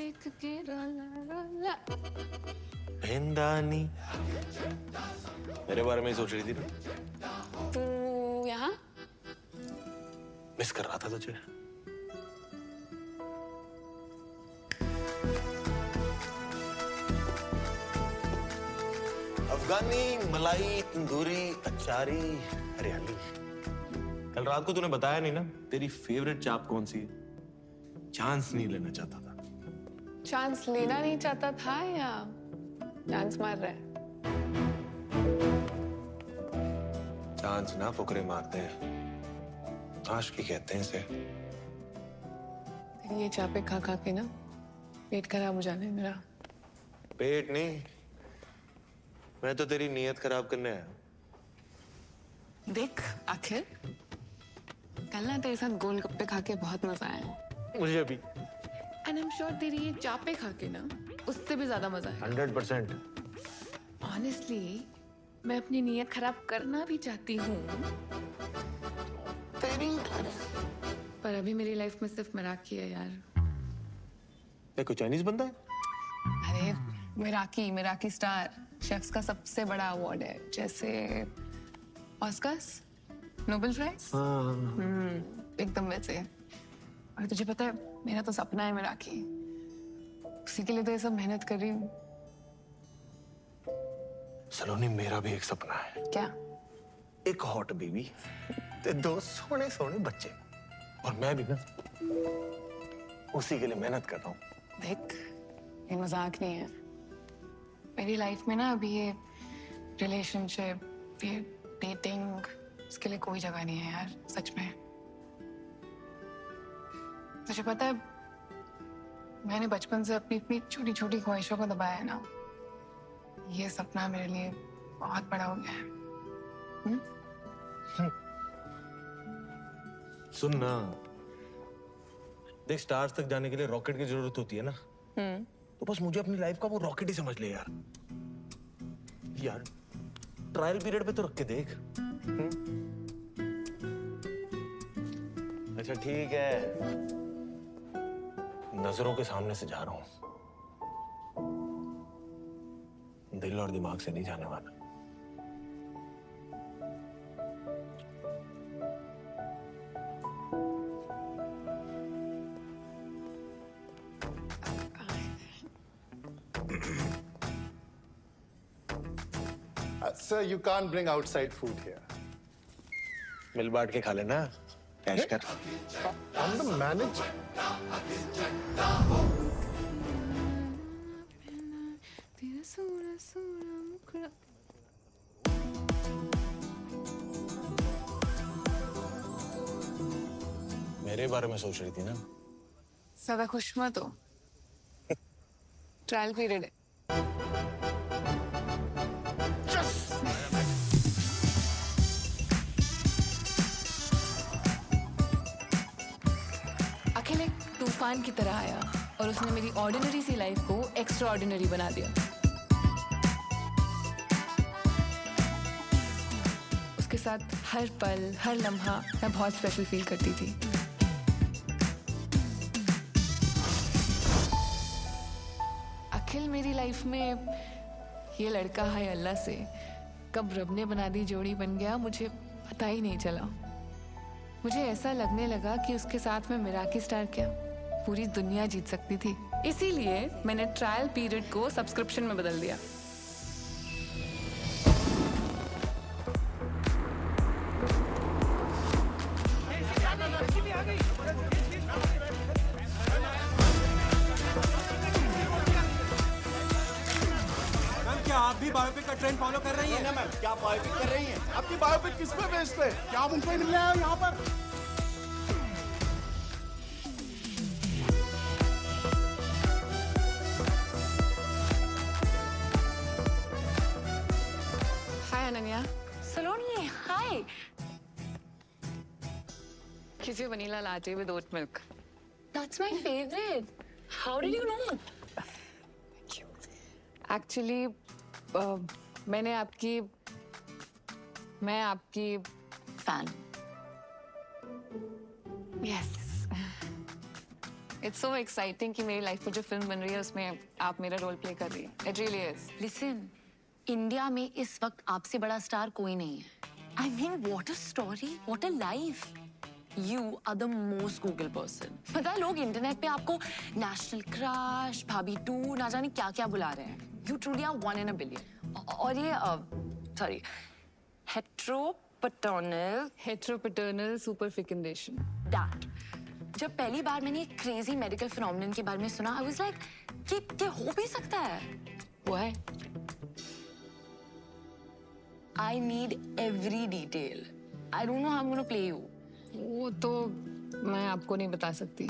देख के रोला रोला। भेंदानी मेरे बारे में ही सोच रही थी ना? तू यहाँ? मिस कर रहा था तुझे। अफगानी, मलाई, तंदूरी, अचारी, हरियाली। कल रात को तूने बताया नहीं ना तेरी फेवरेट चाप कौन सी है? चांस नहीं लेना चाहता था। चांस लेना नहीं चाहता था या चांस मार रहा है? चांस ना फुकरे मारते हैं, आशिकी कहते हैं इसे। ये चापे खा खा के ना पेट खराब हो जाने मेरा। पेट नहीं, मैं तो तेरी नीयत खराब करने आया। देख आखिर कल ना तेरे साथ गोलगप्पे खा के बहुत मजा आया। मुझे भी। एंड आई एम श्योर तेरी ये चापे खा के ना उससे भी ज्यादा मजा आया। 100%। ऑनेस्टली मैं अपनी नीयत खराब करना भी चाहती हूँ, पर अभी मेरी लाइफ में सिर्फ मिराकी है यार। कोई चाइनीज बंदा है? अरे मिराकी, मिराकी स्टार शेफ्स का सबसे बड़ा अवार्ड है, जैसे ऑस्कर्स, नोबेल प्राइज। एकदम वैसे। और तुझे पता है मेरा तो सपना है मिराकी, उसी के लिए तो ये सब मेहनत कर रही हूँ। सलोनी मेरा भी एक सपना है। क्या? एक हॉट बेबी ते 2 सोने सोने बच्चे, और मैं भी ना उसी के लिए मेहनत कर रहा हूँ। देख ये मजाक नहीं है, मेरी लाइफ में ना अभी ये रिलेशनशिप, ये डेटिंग, इसके लिए कोई जगह नहीं है यार, सच में। तुझे पता है मैंने बचपन से अपनी इतनी छोटी छोटी ख्वाहिशों को दबाया है ना, ये सपना मेरे लिए बहुत बड़ा हो गया है। सुन ना, देख स्टार्स तक जाने के लिए रॉकेट की जरूरत होती है ना। तो बस मुझे अपनी लाइफ का वो रॉकेट ही समझ ले यार। यार ट्रायल पीरियड पे तो रख के देख। अच्छा ठीक है, नजरों के सामने से जा रहा हूं, दिल और दिमाग से नहीं जाने वाला। Sir, you can't bring outside food here. मिल बांट के खा लेना, कैश कर। I'm the manager. मेरे बारे में सोच रही थी ना? ज्यादा खुश मत हो, ट्रायल पीरियड है। अखिल एक तूफान की तरह आया और उसने मेरी ऑर्डिनरी सी लाइफ को एक्स्ट्रा ऑर्डिनरी बना दिया। उसके साथ हर पल, हर लम्हा मैं बहुत स्पेशल फील करती थी। अखिल मेरी लाइफ में ये लड़का है अल्लाह से कब रब ने बना दी जोड़ी बन गया, मुझे पता ही नहीं चला। मुझे ऐसा लगने लगा कि उसके साथ में मिराकी स्टार क्या पूरी दुनिया जीत सकती थी। इसीलिए मैंने ट्रायल पीरियड को सब्सक्रिप्शन में बदल दिया। क्या आप भी बायोपिक का ट्रेंड फॉलो कर रही हैं? मैम, क्या बायोपिक कर रही हैं? आपकी बायोपिक किस पे बेस्ड है? क्या आप उनको ही मिलने आए हो यहाँ पर? हाय अनन्या। सलोनी, हाय। खिसे vanilla latte with oat milk. That's my favorite. How did you know? Actually मैं आपकी Fan. Yes It's so exciting कि मेरी लाइफ में जो फिल्म बन रही है उसमें आप मेरा रोल प्ले कर रही है. It really is. Listen, India में इस वक्त आपसे बड़ा स्टार कोई नहीं है. I mean, what a story, what a life. You are the most Google person. पता है लोग इंटरनेट पे आपको नेशनल क्रश, भाभी 2, ना जाने क्या क्या बुला रहे हैं. You truly are 1 in a billion. और ये sorry, heteropaternal Heteropaternal superfecundation. that. जब पहली बार मैंने एक क्रेजी मेडिकल फिनोमेनन के बारे में सुना, I was like, कि हो भी सकता है. वो है. I need every detail. I don't know how I'm gonna play you. वो तो मैं आपको नहीं बता सकती.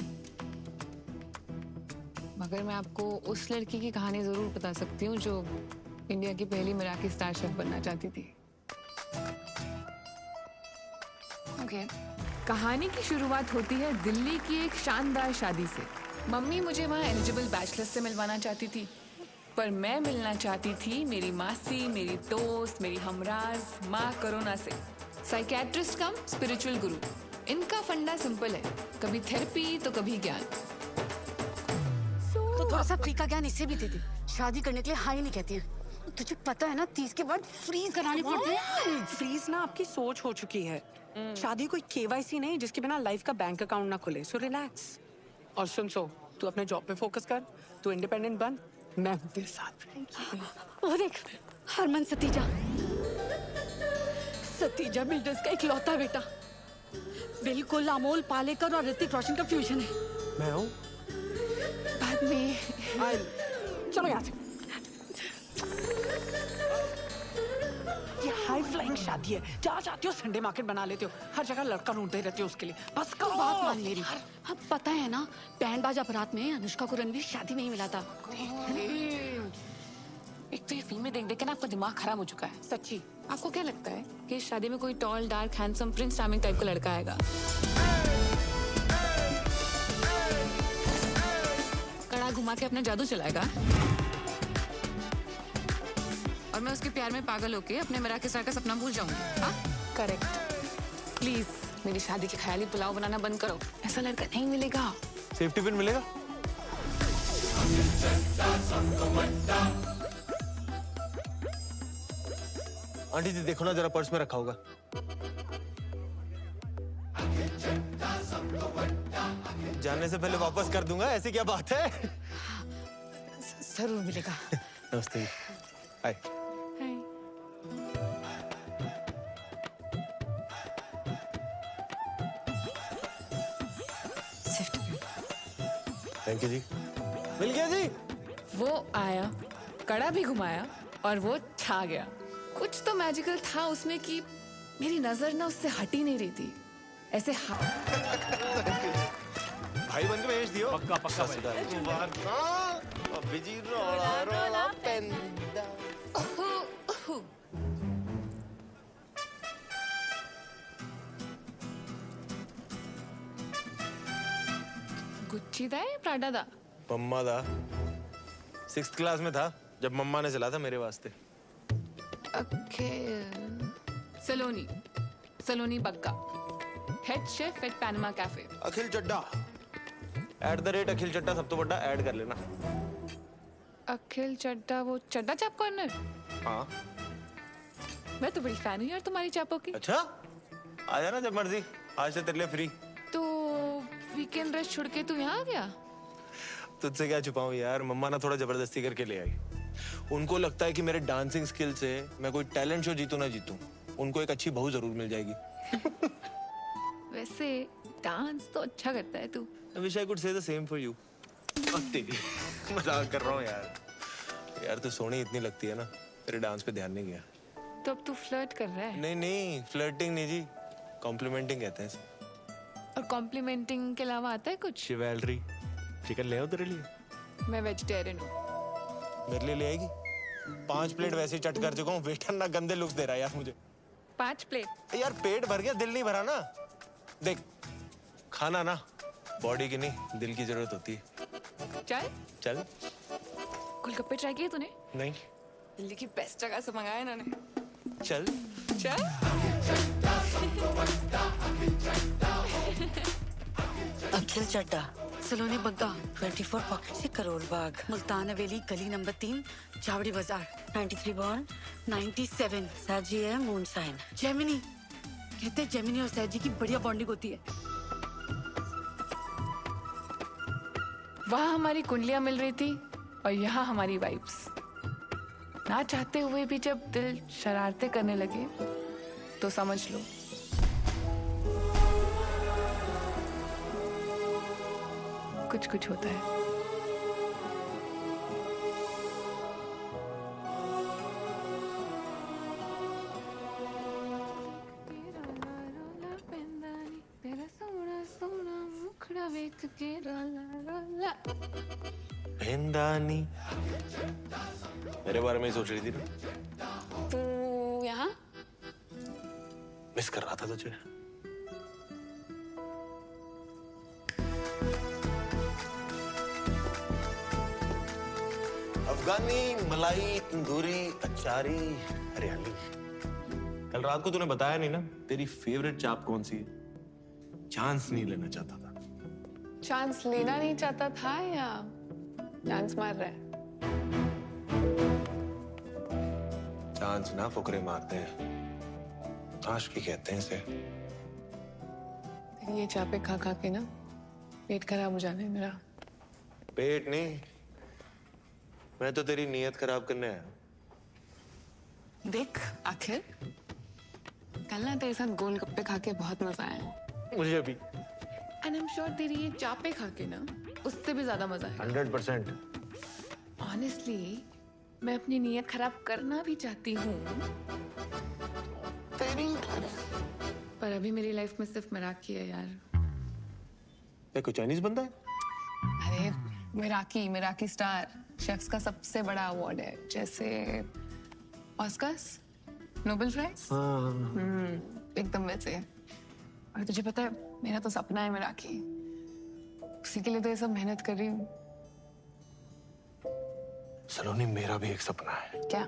मगर मैं आपको उस लड़की की कहानी जरूर बता सकती हूँ जो इंडिया की पहली मराठी स्टार शेफ बनना चाहती थी. Okay. कहानी की शुरुआत होती है दिल्ली की एक शानदार शादी से. मम्मी मुझे वहाँ एलिजिबल बैचलर्स से मिलवाना चाहती थी, पर मैं मिलना चाहती थी मेरी मासी, मेरी दोस्त, मेरी हमराज माँ करोना से. साइकेट्रिस्ट कम स्पिरिचुअल गुरु. इनका फंडा सिंपल है, कभी थेरेपी तो कभी ज्ञान. तो थोड़ा सा फ्री का ज्ञान इससे भी दे दे. शादी करने के लिए हाँ ही नहीं कहती है. तुझे पता है ना 30 के बाद फ्रीज कराने पड़ते हैं. फ्रीज ना आपकी सोच हो चुकी है. शादी कोई केवाईसी नहीं जिसके बिना लाइफ का बैंक अकाउंट ना खुले. So relax. और सुन, तू अपने जॉब पे फोकस कर, तू इंडिपेंडेंट बन, मैं हूँ तेरे साथ. वो देख हरमन सतीजा बिल्डर्स का इकलौता बेटा. बिल्कुल अमोल पालेकर और ऋतिक रोशन का फ्यूजन है. मैं हूँ. बाद में चलो यहाँ से. ये हाई फ्लाइंग शादी है. जहाँ चाहती हो संडे मार्केट बना लेते हो. हर जगह लड़का ढूंढते रहते हो उसके लिए. बस तो करो. बात मान मेरी. अब पता है ना बैंड बाजा बारात में अनुष्का को रणवीर शादी में ही मिला था. एक तो ये फिल्में देख देख के ना आपका दिमाग खराब हो चुका है. सच्ची. आपको क्या लगता है कि इस शादी में कोई tall dark handsome Prince charming type का लड़का आएगा? कड़ा घुमा के अपना जादू चलाएगा और मैं उसके प्यार में पागल होके अपने मराठी स्टार का सपना भूल जाऊंगी. हाँ करेक्ट. प्लीज मेरी शादी के ख्याली पुलाव बनाना बंद करो. ऐसा लड़का नहीं मिलेगा. सेफ्टी पिन मिलेगा? आंटी जी देखो ना जरा, पर्स में रखा होगा. जाने से पहले वापस कर दूंगा. ऐसी क्या बात है? जरूर मिलेगा. नमस्ते. हाय. थैंक यू जी. मिल गया जी. वो आया, कड़ा भी घुमाया और वो छा गया. कुछ तो मैजिकल था उसमें कि मेरी नजर ना उससे हट ही नहीं रही थी. ऐसे भाई बन के भेज दियो. पक्का पक्का. बिजी रोला रोला पेंदा. गुच्ची दा है प्राडा दा? मम्मा दा. 6th क्लास में था जब मम्मा ने चला था मेरे वास्ते. Saloni Bagga, head chef at Panama cafe. Akhil Chadda @Akhil Chadda सब तो बड़ा ऐड कर लेना. अखिल चड्डा, वो चड्डा चाप कॉर्नर? हाँ. मैं तो बड़ी फैन हूँ यार तुम्हारी चापों की. अच्छा आ जाना जब मर्जी. आज से तेरे लिए फ्री. तो वीकेंड रेस्ट छोड़ के तू यहाँ आ गया? तुझसे क्या छुपाऊं यार. मम्मा ना थोड़ा जबरदस्ती करके ले आई. उनको लगता है कि मेरे डांसिंग स्किल से मैं कोई टैलेंट शो जीतू ना जीतूं, उनको एक अच्छी बहू जरूर मिल जाएगी. वैसे डांस तो अच्छा करता है तू. I wish I could say the same for you. मजाक कर रहा हूँ यार. यार तू सोनी इतनी लगती है ना, तेरे डांस पे ध्यान नहीं गया. तो अब तू फ्लर्ट कर रहा है? नहीं फ्लर्टिंग नहीं जी, कॉम्प्लीमेंटिंग कहते हैं. और कॉम्प्लीमेंटिंग के अलावा आता है कुछ? शिवैलरी. चिकन ले आओ तेरे लिए. मैं वेजिटेरियन हूँ. मेरे लिए ले आएगी? 5 प्लेट वैसे ही चट कर चुका हूँ. वेटर ना गंदे लुक्स दे रहा है यार मुझे. 5 प्लेट? यार पेट भर गया, दिल नहीं भरा ना. देख खाना ना बॉडी की नहीं दिल की जरूरत होती है. चल. गोलगप्पे ट्राई किए तूने? नहीं. दिल्ली की बेस्ट जगह से मंगाया इन्होंने. चल. अखिल चड्डा सलोनी बग्गा, 24 पॉकेट से करोड़ बाग, मुल्तान हवेली गली नंबर 3, चावड़ी बाजार, 93 बॉर्न, 97। साजी है मून साइन। जेमिनी, कहते हैं जेमिनी और सैजी की बढ़िया बॉन्डिंग होती है। वहाँ हमारी कुंडलियां मिल रही थी और यहाँ हमारी वाइब्स। ना चाहते हुए भी जब दिल शरारतें करने लगे तो समझ लो कुछ कुछ होता है। पेंदानी मेरे बारे में ही सोच रही थी ना? तू यहाँ मिस कर रहा था तुझे। अफगानी, मलाई, तंदूरी, अचारी, हरियाली। कल रात को तूने बताया नहीं ना तेरी फेवरेट चाप कौन सी है? चांस नहीं लेना चाहता था। चांस लेना नहीं चाहता था या चांस मार रहा है? चांस ना फुकरे मारते हैं, आशिकी कहते हैं इसे। ये चापे खा खा के ना पेट खराब हो जाने मेरा। पेट नहीं, मैं तो तेरी नीयत खराब करने आया। देख आखिर कल ना तेरे साथ गोलगप्पे खा के बहुत मजा आया। मुझे भी। एंड आई एम श्योर तेरी ये चापे खा के ना उससे भी ज्यादा मजा आया। 100%। ऑनेस्टली मैं अपनी नीयत खराब करना भी चाहती हूँ, पर अभी मेरी लाइफ में सिर्फ मराकी है यार। ये कोई चाइनीज बंदा है? अरे मराकी, मराकी स्टार शेफ्स का सबसे बड़ा अवार्ड है, जैसे ऑस्कर्स, नोबेल प्राइज। एकदम वैसे। और तुझे पता है मेरा तो सपना है मराठी, उसी के लिए तो ये सब मेहनत कर रही हूँ। सलोनी मेरा भी एक सपना है। क्या?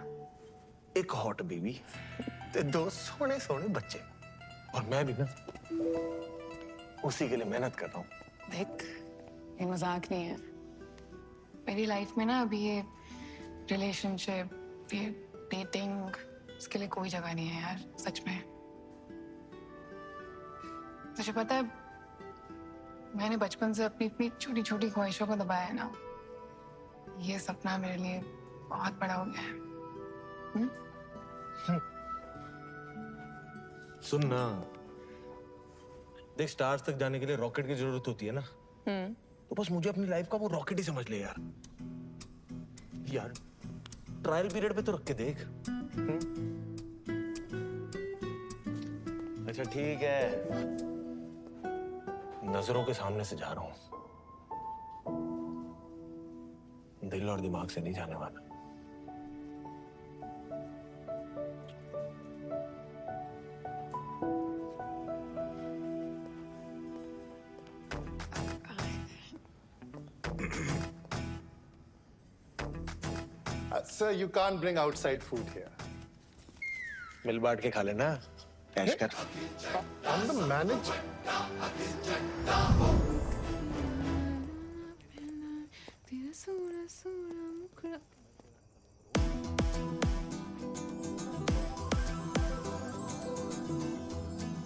एक हॉट बेबी, ते 2 सोने सोने बच्चे, और मैं भी ना उसी के लिए मेहनत कर रहा हूँ। देख ये मजाक नहीं है, मेरी लाइफ में ना अभी ये रिलेशनशिप, ये डेटिंग, इसके लिए कोई जगह नहीं है यार, सच में। तुझे पता है मैंने बचपन से अपनी इतनी छोटी छोटी ख्वाहिशों को दबाया है ना, ये सपना मेरे लिए बहुत बड़ा हो गया है। सुन ना, देख स्टार्स तक जाने के लिए रॉकेट की जरूरत होती है ना, तो बस मुझे अपनी लाइफ का वो रॉकेट ही समझ ले यार। यार ट्रायल पीरियड पे तो रख के देख। अच्छा ठीक है, नजरों के सामने से जा रहा हूं, दिल और दिमाग से नहीं जाने वाला। Sir, you can't bring outside food here. मिल बांट के खा लेना, कैश कर। I'm the manager.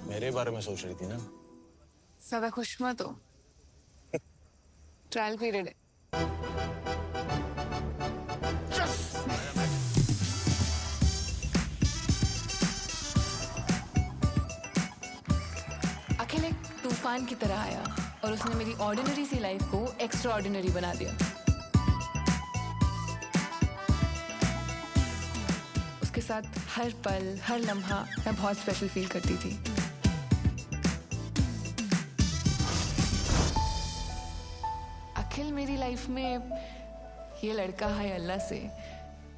मेरे बारे में सोच रही थी ना? ज्यादा खुश मत हो, ट्रायल पीरियड है। अखिल एक तूफान की तरह आया और उसने मेरी ऑर्डिनरी सी लाइफ को एक्स्ट्रा ऑर्डिनरी बना दिया। उसके साथ हर पल, हर लम्हा मैं बहुत स्पेशल फील करती थी। अखिल मेरी लाइफ में ये लड़का है अल्लाह से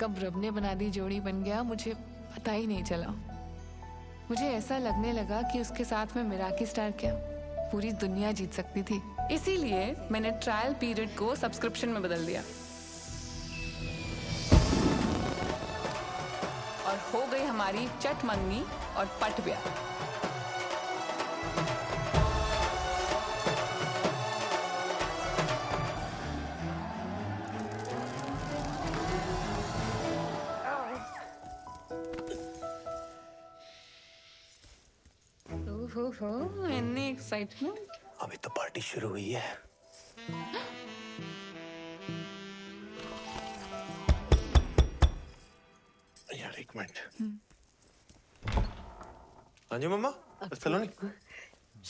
कब रब ने बना दी जोड़ी बन गया, मुझे पता ही नहीं चला। मुझे ऐसा लगने लगा कि उसके साथ में मिराकी स्टार क्या पूरी दुनिया जीत सकती थी। इसीलिए मैंने ट्रायल पीरियड को सब्सक्रिप्शन में बदल दिया और हो गई हमारी चट मंगनी और पट ब्याह। ओहो, इतनी एक्साइटमेंट। अभी तो पार्टी शुरू हुई है। यार एक मिनट। हाँ जी मम्मा, सलोनी।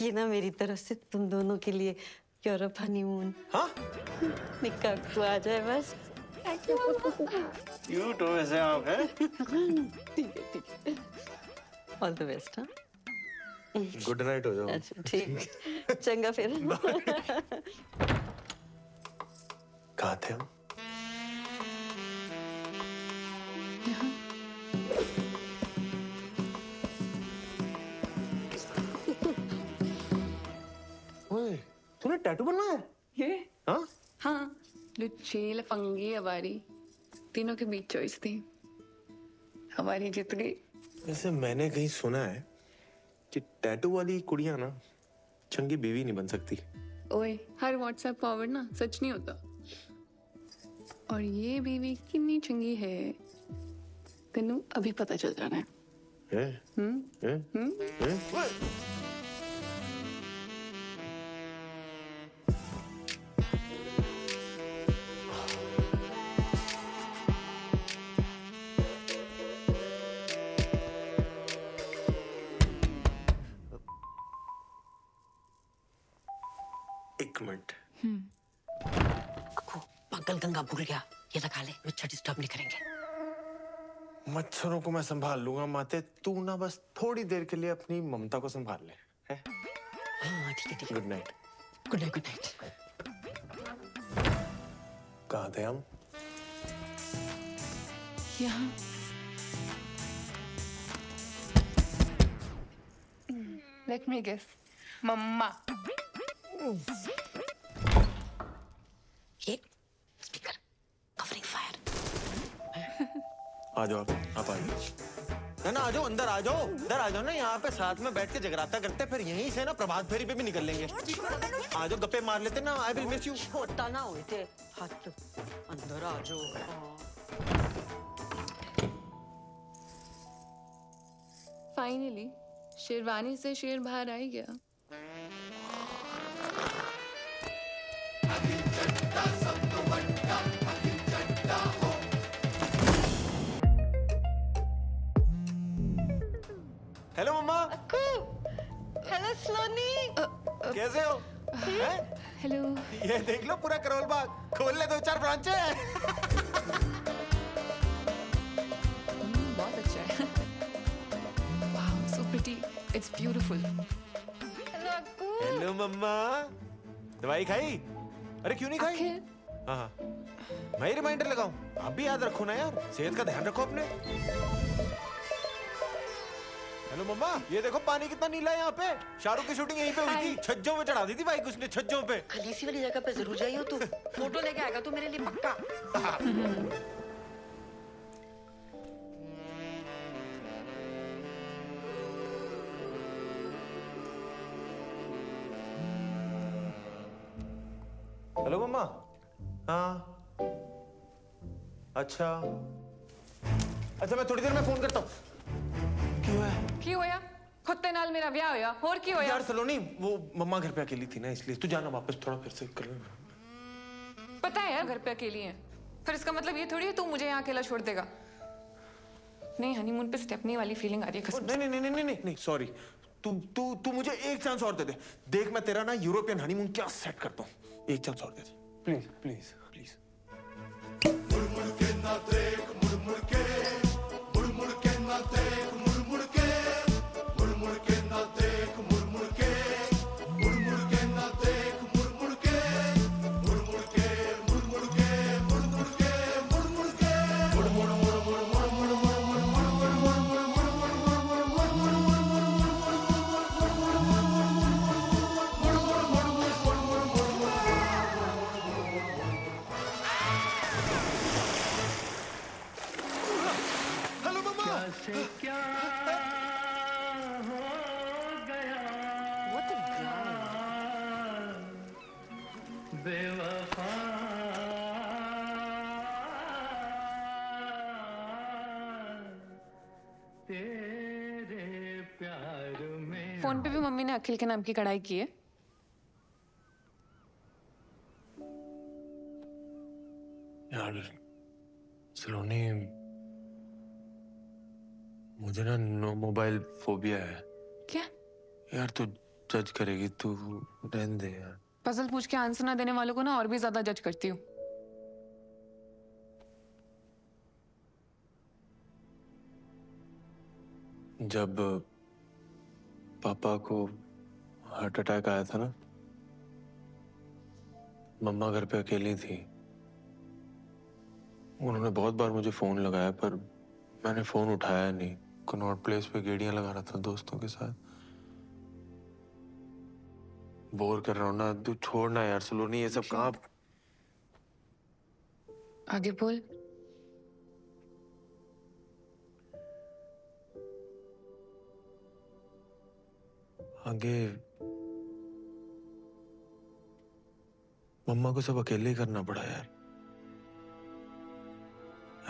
ये ना मेरी तरफ से तुम दोनों के लिए यूरोप हनीमून। हाँ? निकाह तू आ जाए बस। क्यूट हो वैसे आप, हैं? ठीक है। All the best. हाँ, गुड नाइट हो जाओ। अच्छा ठीक, चंगा फिर। कहाँ थे हम? ओए, तूने टैटू बनवाया है? ये? हाँ? हाँ, लुच्ची लफंगी हमारी तीनों के बीच चॉइस थी, हमारी जीत गई। वैसे मैंने कहीं सुना है कि टैटू वाली कुड़ियां ना चंगी बीवी नहीं बन सकती। ओए, हर व्हाट्सएप फॉरवर्ड ना सच नहीं होता। और ये बीवी कितनी चंगी है तेनू अभी पता चल जाना है। ओए! एक मिनट। पागल गंगा भूल गया, ये लगा ले, मच्छर डिस्टर्ब नहीं करेंगे। मच्छरों को मैं संभाल लूंगा माते, तू ना बस थोड़ी देर के लिए अपनी ममता को संभाल ले, है? हाँ ठीक है। Good night. Good night, good night. कहाँ थे हम? यहाँ लेट मी गेस, मम्मा। ये स्पीकर कवरिंग फायर। आ जाओ आप आ जाओ। ना आ जाओ, अंदर आ जाओ, इधर आ जाओ ना, यहाँ पे साथ में बैठ के जगराता करते, फिर यहीं से ना प्रभात फेरी पे भी निकल लेंगे। आ जाओ, गप्पे मार लेते ना, आई विल मिस यू। छोटा ना हुए थे हाथ, अंदर आ जाओ। फाइनली शेरवानी से शेर बाहर आ ही गया। हेलो मम्मा। हेलो सलोनी। कैसे हो? हैं? हेलो। ये देख लो पूरा करोल बाग, खोल ले 2-4 ब्रांचें। बहुत अच्छा है। Wow, so pretty, it's beautiful. Hello मम्मा, दवाई खाई? अरे क्यों नहीं खाई? अखिल। हाँ, मैं ही रिमाइंडर लगाऊं? आप भी याद रखो ना यार, सेहत का ध्यान रखो अपने। हेलो मम्मा, ये देखो पानी कितना नीला है यहाँ पे। शाहरुख की शूटिंग यहीं पे हुई थी, छज्जों पे चढ़ा दी थी बाइक उसने, छज्जों पे। खलीसी वाली जगह पे जरूर जाइयो तू, फोटो लेके आएगा तू मेरे लिए पक्का। हेलो मम्मा। हाँ, अच्छा मैं थोड़ी देर में फोन करता हूँ। क्यों होया? खुद ते नाल मेरा ब्याह होया, और क्यों होया? यार सलोनी, वो मम्मा घर पे अकेली थी ना, इसलिए तू जाना वापस, थोड़ा फिर से कर लेना। पता है यार घर पे अकेली है, फिर इसका मतलब ये थोड़ी है तू मुझे यहाँ अकेला छोड़ देगा। नहीं, हनीमून पे स्टेपनी वाली फीलिंग आ रही है कसम से। नहीं, सॉरी। तू मुझे एक चांस और दे दे। देख मैं तेरा ना यूरोपियन हनीमून क्या सेट करता हूँ। एक चांस और दे दे, प्लीज प्लीज प्लीज। मुड़ मुड़ के ना देख, मुड़ मुड़ के, मुड़ मुड़ के ना देख, मुड़ मुड़ के, मुड़ मुड़ के ना देख, मुड़ मुड़ के, मुड़ मुड़ के ना देख, मुड़ मुड़ के, मुड़ मुड़ के, मुड़ मुड़ के, मुड़ मुड़ के, मुड़ मुड़ के, मुड़ मुड़ मुड़ मुड़ मुड़ मुड़ मुड़ हेलो मम्मा। क्या हो गया बेवफा, तेरे प्यार में फोन पे भी मम्मी ने अखिल के नाम की कढ़ाई की है। यार सलोनी, मुझे ना नो मोबाइल फोबिया है। क्या? यार तू जज करेगी, तू रहने दे यार। पजल पूछ के आंसर ना देने वालों को ना और भी ज्यादा जज करती हूँ। जब पापा को हार्ट अटैक आया था ना, मम्मा घर पे अकेली थी। उन्होंने बहुत बार मुझे फोन लगाया पर मैंने फोन उठाया नहीं। कनॉट प्लेस पे गेड़ियां लगा रहा था दोस्तों के साथ। बोर कर रहा हूँ ना, तू छोड़ना यार सलोनी, ये सब कहाँ। आगे बोल। आगे मम्मा को सब अकेले ही करना पड़ा यार।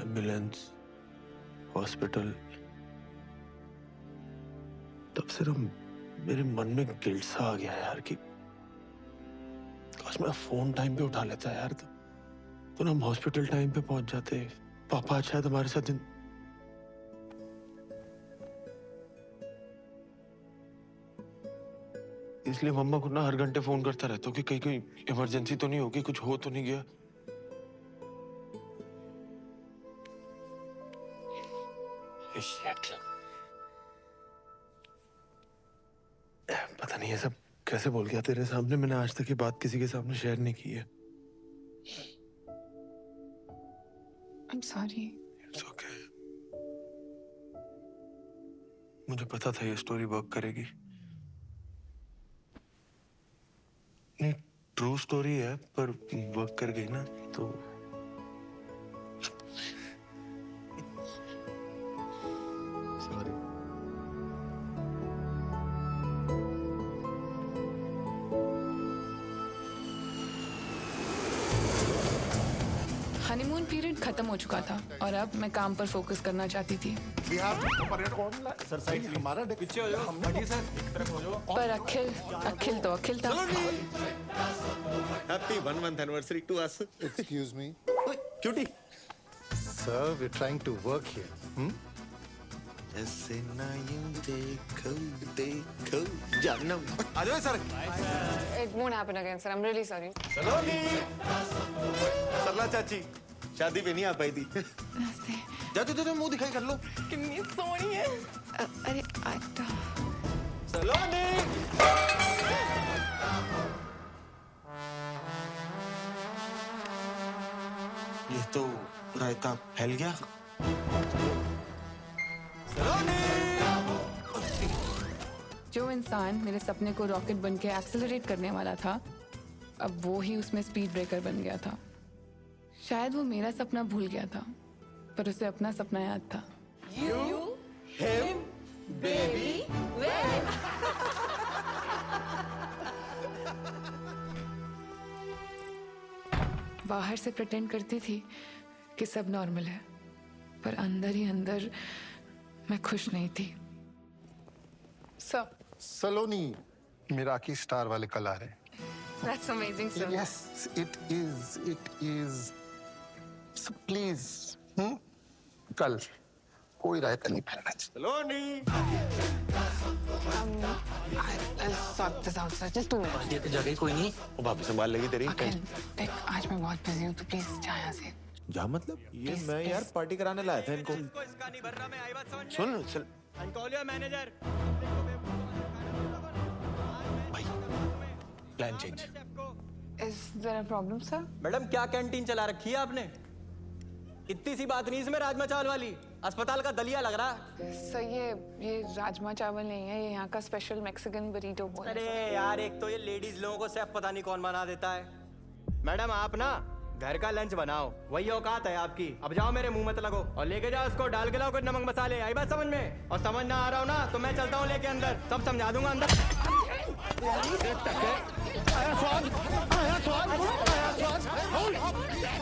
Ambulance, hospital. तब से ना मेरे मन में गिल्ट सा आ गया यार कि काश मैं फोन टाइम पे उठा लेता यार। तो ना हम हॉस्पिटल टाइम पे पहुंच जाते। पापा शायद हमारे साथ इसलिए मम्मा को ना हर घंटे फोन करता रहता हूँ कि कहीं कोई इमरजेंसी तो नहीं होगी, कुछ हो तो नहीं गया। पता नहीं ये सब कैसे बोल गया तेरे सामने। मैंने आज तक ये बात किसी के सामने शेयर नहीं की है। I'm sorry. It's okay. मुझे पता था ये स्टोरी वर्क करेगी। नहीं, ट्रू स्टोरी है पर वर्क कर गई ना तो। सॉरी। हनीमून पीरियड खत्म हो चुका था और अब मैं काम पर फोकस करना चाहती थी। सर साइड हमारा पीछे हो जाओ। सर हो जाओ। पर अखिल तो अखिल था। Happy 1 month anniversary to us. Excuse me. Cutie. Sir, we're trying to work here. ऐसे ना यूं देखो जानम। आ जाओ sir. It won't happen again, sir. I'm really sorry. सलोनी। सरला चाची शादी पे नहीं आ पाई थी। जाते मुंह दिखाई कर लो। कितनी सोहनी है। अरे आटा। सलोनी। ये तो रायता फैल गया। सलोनी। जो इंसान मेरे सपने को रॉकेट बन के एक्सेलरेट करने वाला था, अब वो ही उसमें स्पीड ब्रेकर बन गया था। शायद वो मेरा सपना भूल गया था, पर उसे अपना सपना याद था। You, him, baby, when? बाहर से प्रिटेंड करती थी कि सब नॉर्मल है, पर अंदर ही अंदर मैं खुश नहीं थी। सलोनी, मिराकी स्टार वाले कल आ रहे हैं। That's amazing, sir. Yes, it is. It is. So please, कल कोई रायता नहीं फैलना चाहिए। सलोनी। I'll sort this out, sir. Just 2 minutes. जगह कोई नहीं, वो भाभी संभाल लेगी तेरी। अखिल, देख आज मैं बहुत बिजी हूँ, तो प्लीज जा यहाँ से। जा मतलब? ये मैं यार पार्टी कराने लाया था इनको। इसका नहीं भर रहा मैं आई बात समझ में। सुन कॉल योर मैनेजर। भाई, plan change. Is there a problem, sir? Madam क्या कैंटीन चला रखी है आपने? इतनी सी बात नहीं इसमें राजमा चावल वाली। अस्पताल का दलिया लग रहा है। सर ये राजमा चावल नहीं है, ये यहाँ का स्पेशल मैक्सिकन बरीटो बोल। अरे यार, एक तो ये लेडीज लोगों को शेफ पता नहीं कौन बना देता है। मैडम आप ना घर का लंच बनाओ, वही औकात है आपकी। अब जाओ, मेरे मुंह मत लगो और लेके जाओ उसको। डाल के लाओ कुछ नमक मसाले। आई बात समझ में? और समझ ना आ रहा हो ना तो मैं चलता हूँ लेके अंदर, सब समझा दूंगा अंदर।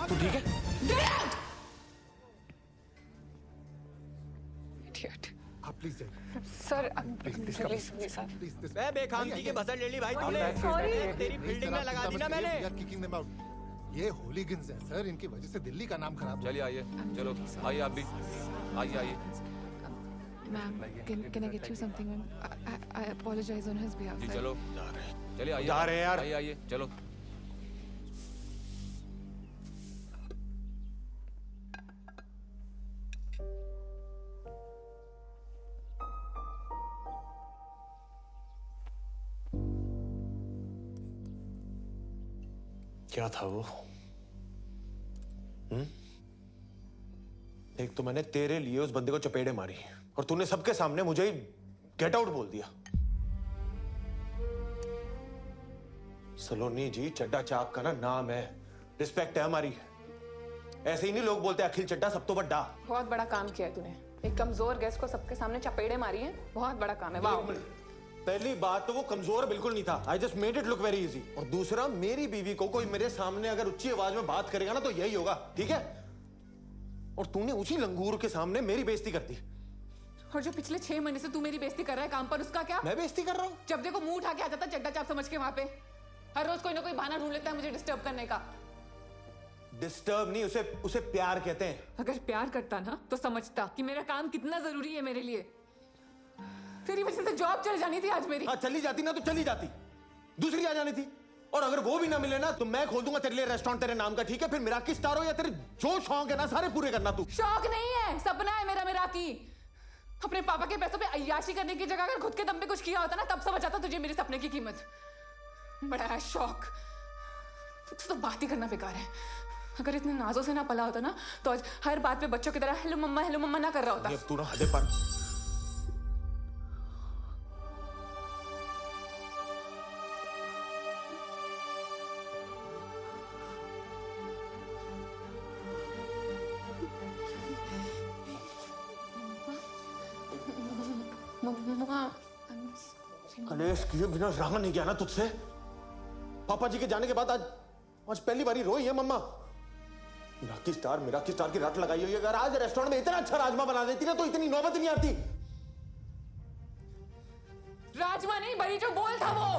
तू ठीक है? Idiot. आप प्लीज जाइए। सर प्लीज सर मैं बेखामती की बसर ले ली भाई तूने। तेरी फील्डिंग में लगा दी ना मैंने। ये होलीगन्स है सर, इनकी वजह से दिल्ली का नाम खराब। चलिए आइए, चलो आइए आप भी आइए। Ma'am, can I get you something? I apologize on his behalf. जी चलो चलिए आइए, जा रहे हैं यार। आइए चलो। क्या था वो? एक तो मैंने तेरे लिए उस बंदे को चपेड़े मारी और तूने सबके सामने मुझे गेट आउट बोल दिया। सलोनी जी, चड्डा चाप का ना नाम है, रिस्पेक्ट है हमारी। ऐसे ही नहीं लोग बोलते अखिल चड्डा सब तो बड्डा। बहुत बड़ा काम किया है तूने, एक कमजोर गेस्ट को सबके सामने चपेड़े मारी है, बहुत बड़ा काम है। वाह। पहली बात तो वो कमजोर बिल्कुल नहीं था, I just made it look very easy. और दूसरा, मेरी बीवी को कोई मेरे सामने अगर ऊंची आवाज में बात करेगा ना तो यही होगा, ठीक है? और तूने उसी लंगूर के सामने मेरी बेइज्जती कर दी। और जो पिछले 6 महीने से तू मेरी बेइज्जती कर रहा है काम पर, उसका क्या? मैं बेइज्जती कर रहा हूँ? जब देखो मुंह उठा के आ जाता चड्डा चाप समझ के वहां पे। हर रोज कोई ना कोई बहाना ढूंढ लेता है मुझे डिस्टर्ब करने का। डिस्टर्ब नहीं, उसे प्यार कहते हैं। अगर प्यार करता ना तो समझता कि मेरा काम कितना जरूरी है मेरे लिए। तेरी वजह से जॉब चल जानी थी आज मेरी। हाँ, चली जाती ना तो चली जाती, दूसरी आ जानी थी। और अगर वो भी ना मिले ना तो मैं खोल दूंगा तेरे लिए रेस्टोरेंट तेरे नाम का, ठीक है? फिर मिराकी स्टार हो या तेरे जो शौक है ना सारे पूरे करना तू। शौक नहीं है, सपना है मेरा मिराकी। अपने पापा के पैसों पे अय्याशी करने की जगह अगर खुद के दम पे कुछ किया होता ना तब समझ आता तुझे मेरे सपने की कीमत। बड़ा है शौक, तो बात ही करना बेकार है। अगर इतने नाजों से ना पला होता ना तो आज हर बात पे बच्चों की तरह हेलो मम्मा ना कर रहा होता। तू ना हदे पर। कलेश किए बिना रामा नहीं गया ना तुझसे। पापा जी के जाने के बाद आज पहली बारी रोई है मम्मा। मिराकी स्टार की रट लगाई हुई है। अगर आज रेस्टोरेंट में इतना अच्छा राजमा बना देती ना तो इतनी नौबत नहीं आती। राजमा नहीं, बड़ी जो बोल था वो।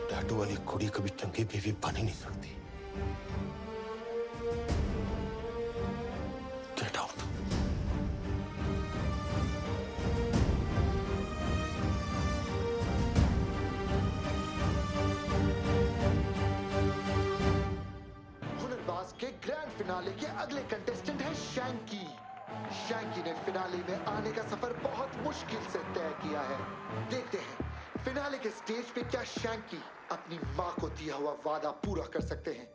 टैटू वाली कुड़ी कभी चंगी बीवी बन ही नहीं सकती। Get out. हुनरबाज के ग्रैंड फिनाले के अगले कंटेस्टेंट है शैंकी। शैंकी ने फिनाले में आने का सफर बहुत मुश्किल से तय किया है। देखते हैं फिनाले के स्टेज पे क्या शैंकी अपनी माँ को दिया हुआ वादा पूरा कर सकते हैं,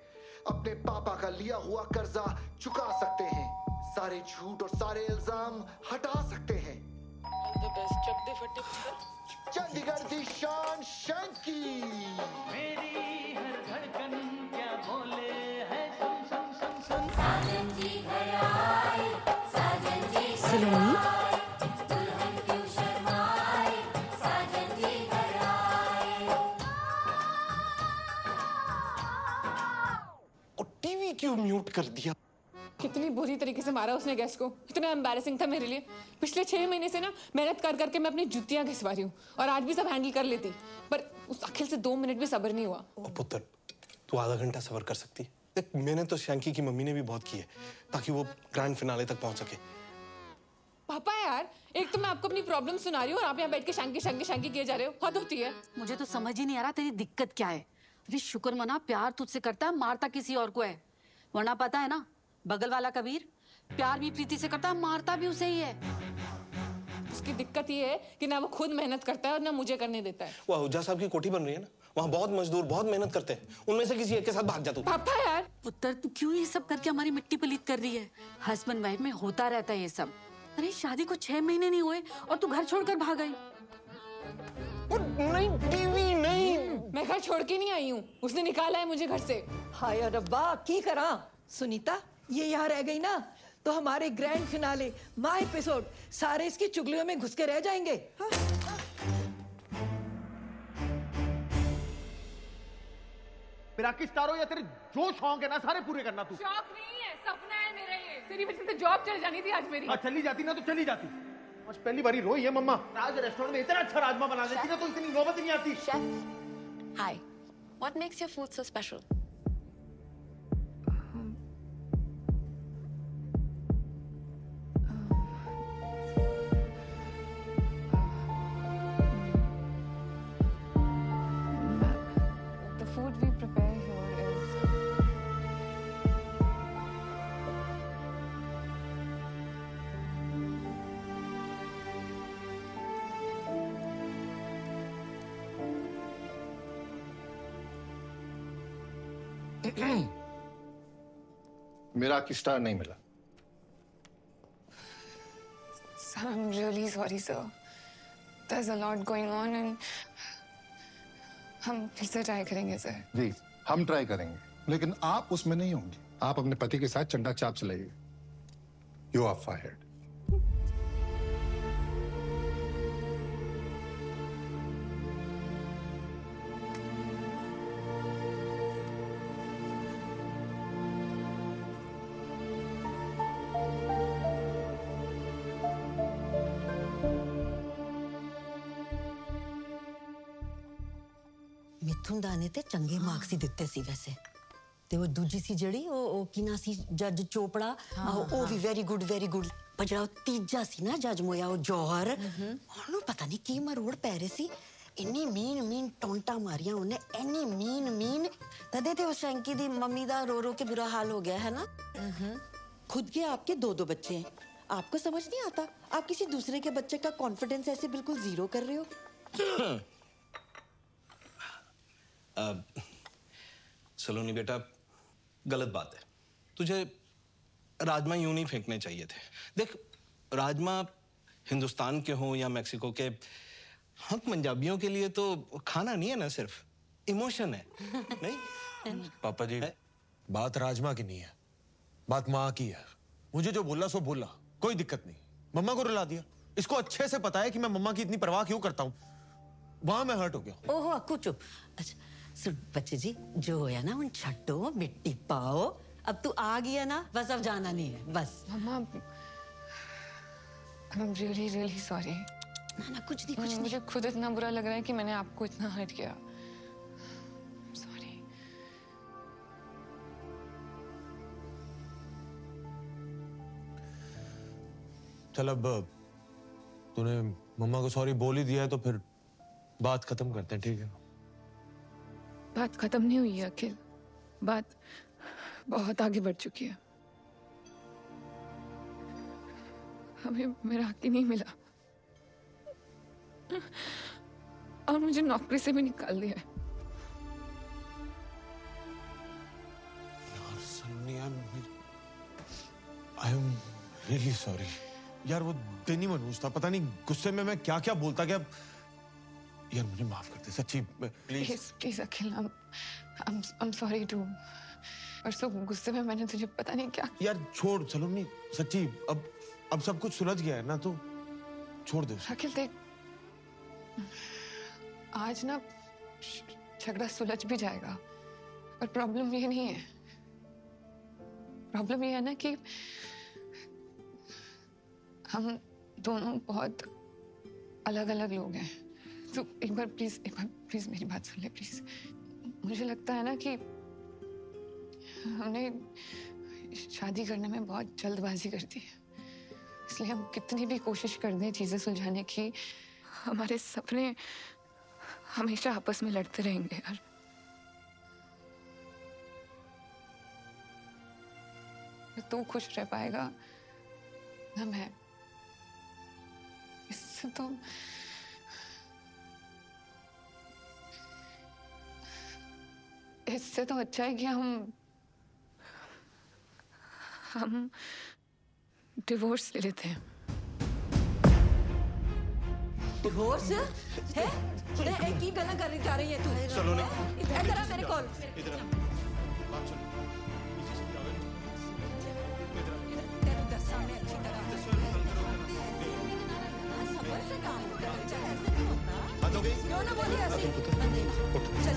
अपने पापा का लिया हुआ कर्जा चुका सकते हैं, सारे झूठ और सारे इल्जाम हटा सकते हैं। चंडीगढ़ की शान शैंकी। मेरी हर धड़कन क्या बोले है सुन सुन सुन सुन। साजन जी घर आए, साजन जी सलोनी, दुल्हन क्यों शर्माए, साजन जी घर आए। और टीवी क्यों म्यूट कर दिया? कितनी बुरी तरीके से मारा उसने गेस्ट को, इतना एम्बैरेसिंग था मेरे लिए। पिछले 6 महीने से ना मेहनत कर करके मैं अपनी जुतियां घिसवा रही हूँ और आज भी सब हैंडल कर लेती, पर उस अखिल से 2 मिनट भी सब्र नहीं हुआ। ओ पुत्र, तू आधा घंटा सब्र कर सकती है। देख, मैंने तो शैंकी की मम्मी ने भी बहुत की है ताकि वो ग्रैंड फिनाले तक पहुंच सके। पापा यार, एक तो मैं आपको अपनी प्रॉब्लम सुना रही हूँ और आप यहाँ बैठ के शैंकी किए जा रहे हो। हद होती है। मुझे तो समझ ही नहीं आ रहा तेरी दिक्कत क्या है। अरे शुक्र मना, प्यार तुझसे करता है, मारता किसी और को है। वरना पता है ना, बगल वाला कबीर प्यार भी प्रीति से करता है, मारता भी उसे ही है। उसकी दिक्कत ये है कि ना वो खुद मेहनत करता है और ना मुझे करने देता है। वो आहूजा साहब की कोठी बन रही है ना, वहाँ बहुत मजदूर बहुत मेहनत करते हैं, उनमें से किसी एक के साथ भाग जा तू। पापा यार, पुत्र तू क्यों ये सब करके हमारी मिट्टी पलीत कर रही है? हस्बैंड वाइफ में होता रहता है ये सब। अरे शादी को 6 महीने नहीं हुए और तू घर छोड़कर भाग गई। नहीं टीवी नहीं, मैं घर छोड़ के नहीं आई हूँ, उसने निकाला है मुझे घर से। हाय रब्बा, की करा सुनीता, ये यहाँ रह गई ना तो हमारे ग्रैंड फिनाले माय एपिसोड सारे इसकी चुगलियों में घुस के रह जाएंगे। मेरा की स्टार हो या तेरे जो शौक है ना सारे पूरे करना तू। शौक नहीं है, सपना है मेरा ये। तेरी वजह से जॉब चली जानी थी आज मेरी। चली जाती ना तो चली जाती। आज पहली बारी रोई है मम्मा। आज रेस्टोरेंट में इतना अच्छा राजमा बना देती ना तो इतनी नौबत ही नहीं आती। Chef, hi, what makes your food so special? The food we prepare here is मेरा की स्टार नहीं मिला। Sir, I'm really sorry, sir. There's a lot going on and हम फिर से ट्राई करेंगे सर। जी हम ट्राई करेंगे, लेकिन आप उसमें नहीं होंगे। आप अपने पति के साथ चंडा चाप चलाइए। You are fired. ਮਿਥੁਨ ਦਾ ਨੇ ਤੇ ਚੰਗੇ ਮਾਰਕਸ ਹੀ ਦਿੱਤੇ ਸੀ ਵੈਸੇ ਤੇ ਉਹ ਦੂਜੀ ਸੀ ਜਿਹੜੀ ਉਹ ਕੀ ਨਾ ਸੀ ਜੱਜ ਚੋਪੜਾ ਉਹ ਵੀ ਵੈਰੀ ਗੁੱਡ ਪਰ ਜਿਹੜਾ ਉਹ ਤੀਜਾ ਸੀ ਨਾ ਜੱਜ ਮੋਇਆ ਉਹ ਜੋਹਰ ਉਹਨੂੰ ਪਤਾ ਨਹੀਂ ਕੀ ਮਰੋੜ ਪੈ ਰਹੇ ਸੀ ਇੰਨੀ ਮੀਨ ਟੌਂਟਾ ਮਾਰੀਆਂ ਉਹਨੇ ਇੰਨੀ ਮੀਨ ਤਦੇ ਤੇ ਉਹ ਸ਼ੈਂਕੀ ਦੀ ਮੰਮੀ ਦਾ रो के बुरा हाल हो गया है ना खुद के आपके दो बच्चे हैं आपको समझ नहीं आता आप किसी दूसरे के बच्चे का कॉन्फिडेंस ऐसे बिल्कुल जीरो कर रहे हो सलोनी बेटा गलत बात है तुझे राजमा यूं नहीं फेंकने चाहिए थे देख राजमा हिंदुस्तान के हों या मैक्सिको के हम पंजाबियों के लिए तो खाना नहीं है ना सिर्फ इमोशन है नहीं पापा जी बात राजमा की नहीं है बात माँ की है मुझे जो बोला सो बोला कोई दिक्कत नहीं मम्मा को रुला दिया इसको अच्छे से पता है कि मैं मम्मा की इतनी परवाह क्यों करता हूँ वहां मैं हर्ट हो गया ओहो अक्कू चुप अच्छा सुन बच्चे जी जो होया ना उन छट्टो मिट्टी पाओ अब तू आ गया ना बस अब जाना नहीं है बस मम्मा I'm really sorry ना कुछ नहीं मुझे खुद इतना बुरा लग रहा है कि मैंने आपको इतना हर्ट किया सॉरी चल अब तूने मम्मा को सॉरी बोल ही दिया है तो फिर बात खत्म करते हैं ठीक है बात खत्म नहीं हुई है अखिल बात बहुत आगे बढ़ चुकी है हमें मेरा हक ही नहीं मिला और मुझे नौकरी से भी निकाल दिया है आई एम रियली सॉरी यार वो दिन ही मनहूस था पता नहीं गुस्से में मैं क्या क्या बोलता गया यार मुझे माफ कर दे सच्ची please Akhil I'm sorry too परसों गुस्से में मैंने तुझे पता नहीं क्या यार छोड़ सलोनी सच्ची अब सब कुछ सुलझ गया है ना तो छोड़ दे अखिल देख आज ना झगड़ा सुलझ भी जाएगा पर प्रॉब्लम ये नहीं है प्रॉब्लम ये है ना कि हम दोनों बहुत अलग अलग लोग हैं तो एक बार प्लीज मेरी बात सुन ले प्लीज मुझे लगता है ना कि हमने शादी करने में बहुत जल्दबाजी कर दी इसलिए हम कितनी भी कोशिश कर दें चीजें सुलझाने की हमारे सपने हमेशा आपस में लड़ते रहेंगे यार तू खुश रह पाएगा ना मैं इससे तो अच्छा है कि हम डिवोर्स ले लेते हैं डिवोर्स है एक ही गला करने जा रही है तू सलोनी इधर आ मेरे कॉल इधर बात सुन तेरे दस सामने अच्छी तरह समझ से काम होता है ऐसे नहीं होता बंद हो गई क्यों ना बोली ऐसे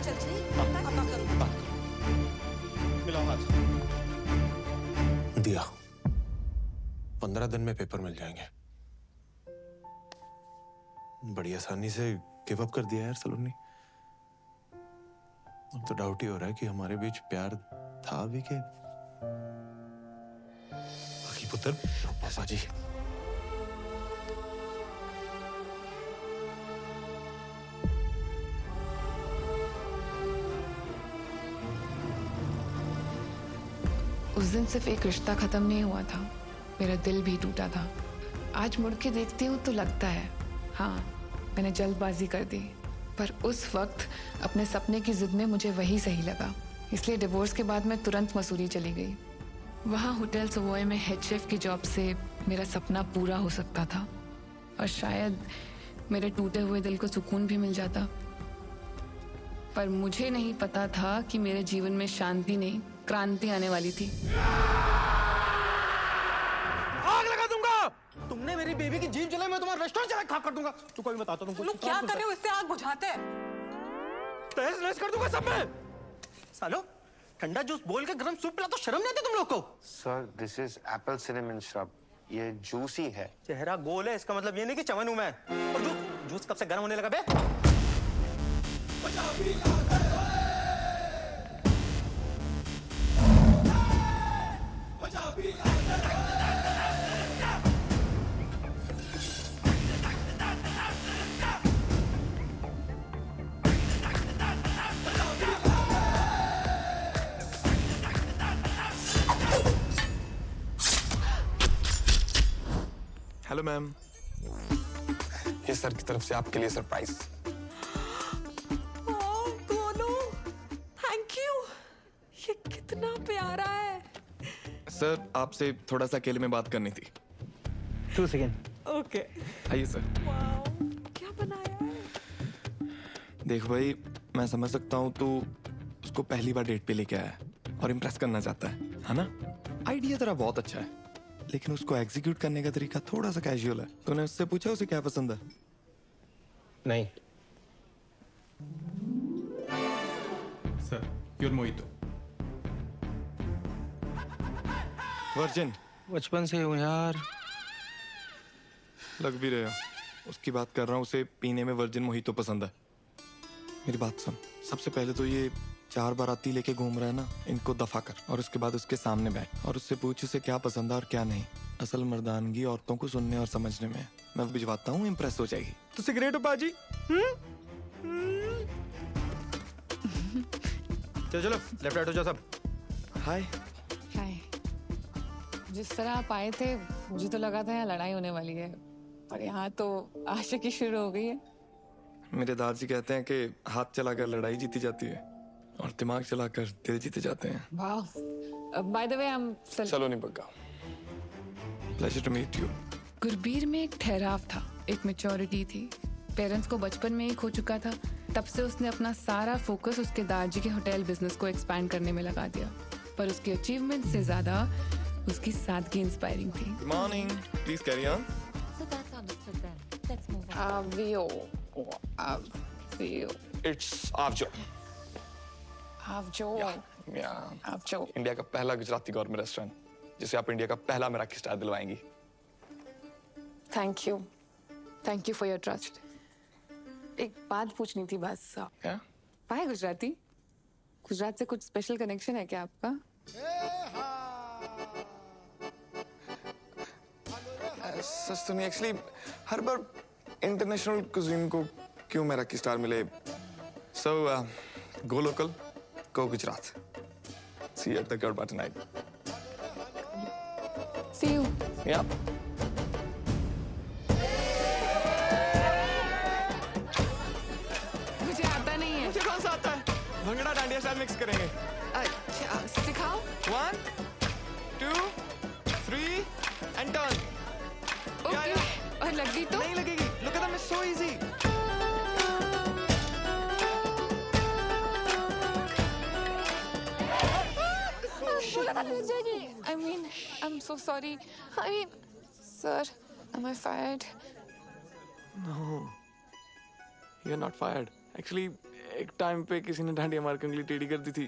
चल अब करो 15 दिन में पेपर मिल जाएंगे। बड़ी आसानी से गिव अप कर दिया यार सलोनी। अब तो डाउट ही हो रहा है कि हमारे बीच प्यार था भी के बाकी पुत्र। पापा जी उस दिन सिर्फ एक रिश्ता खत्म नहीं हुआ था, मेरा दिल भी टूटा था। आज मुड़ के देखती हूँ तो लगता है हाँ मैंने जल्दबाजी कर दी, पर उस वक्त अपने सपने की जिद में मुझे वही सही लगा। इसलिए डिवोर्स के बाद मैं तुरंत मसूरी चली गई। वहाँ होटल सवॉय में हेड शेफ की जॉब से मेरा सपना पूरा हो सकता था और शायद मेरे टूटे हुए दिल को सुकून भी मिल जाता। पर मुझे नहीं पता था कि मेरे जीवन में शांति नहीं क्रांति आने वाली थी। आग लगा दूंगा। तुमने मेरी बेबी की जीभ जलाई, मैं तुम्हारा रेस्टोरेंट चला खाक कर दूंगा। तू कोई बताता तुमको लोग क्या कर रहे हो, इससे आग बुझाते हैं। तहस नहस कर दूंगा सब में। सालो ठंडा जूस बोल के गरम सूप पिला तो शर्म नहीं आती तुम लोग को? Sir this is Apple cinnamon shrub, ये जूसी है। चेहरा गोल है इसका मतलब ये नहीं कि चमन हूं मैं। और जूस कब से गर्म होने लगा बे? हेलो मैम, ये सर की तरफ से आपके लिए सरप्राइज। Thank you. ये कितना प्यारा है। सर आपसे थोड़ा सा अकेले में बात करनी थी। 2 सेकेंड। ओके आइए सर। क्या बनाया है? देख भाई, मैं समझ सकता हूँ तू उसको पहली बार डेट पे लेके आया है और इम्प्रेस करना चाहता है ना? आइडिया तेरा बहुत अच्छा है, लेकिन उसको एग्जीक्यूट करने का तरीका थोड़ा सा कैजुअल है। तूने उससे पूछा उसे क्या पसंद है? नहीं सर, प्योर मोहितो। वर्जिन? बचपन से हूँ यार। लग भी रहे हो। उसकी बात कर रहा हूँ, उसे पीने में वर्जिन मोहितो पसंद है। मेरी बात सुन, सबसे पहले तो ये 4 बाराती लेके घूम रहा है ना, इनको दफा कर और उसके बाद उसके सामने बैठ और उससे पूछ उसे क्या पसंद है और क्या नहीं। असल मर्दानगी औरतों को सुनने और समझने में। मैं भिजवाता हूँ, इम्प्रेस हो जाएगी। तो सिगरेट पाजी। चलो लेफ्ट राइट हो जाओ सब। हाय। हाय। जिस तरह आप आए थे मुझे तो लगा था यहाँ लड़ाई होने वाली है, पर यहाँ तो आशिकी शुरू हो गई है। मेरे दादाजी कहते हैं कि हाथ चलाकर लड़ाई जीती जाती है और दिमाग चलाकर दिल जीते जाते हैं। वाह। By the way I am Saloni Bagga. Pleasure to meet you. Gurbir में एक ठहराव था, एक मैच्योरिटी थी। पेरेंट्स को बचपन में ही खो चुका था, तब से उसने अपना सारा फोकस उसके दादाजी के होटल बिजनेस को एक्सपैंड करने में लगा दिया। पर उसकी अचीवमेंट से ज्यादा उसकी सादगी इंस्पायरिंग थी। Good morning, please carry on. It's आवजो। आवजो। इंडिया का पहला गुजराती गौरमेंट रेस्टोरेंट, जिसे आप इंडिया का पहला मराठी स्टार दिलवाएंगी। Thank you for your trust. एक बात पूछनी थी बस। क्या? पाए गुजराती? गुजरात से कुछ स्पेशल कनेक्शन है क्या आपका? सच तो नहीं, एक्चुअली हर बार इंटरनेशनल कुजीन को क्यों मराठी स्टार मिले। So go local, go Gujarat. See you at the Garba tonight. See you. Yeah. मुझे आता नहीं है। मुझे कौन सा आता है? भंगड़ा डांडिया स्टाइल मिक्स करेंगे। अच्छा, सिखाओ। 1 2 3 and turn. ओके। और लगी तो? नहीं लगेगी। Look at them, it's so easy. I mean, I'm so sorry. I mean, sir, am I fired? No, you're not fired. Actually, एक टाइम पे किसी ने डांडिया मार के उंगली टेढ़ी कर दी थी,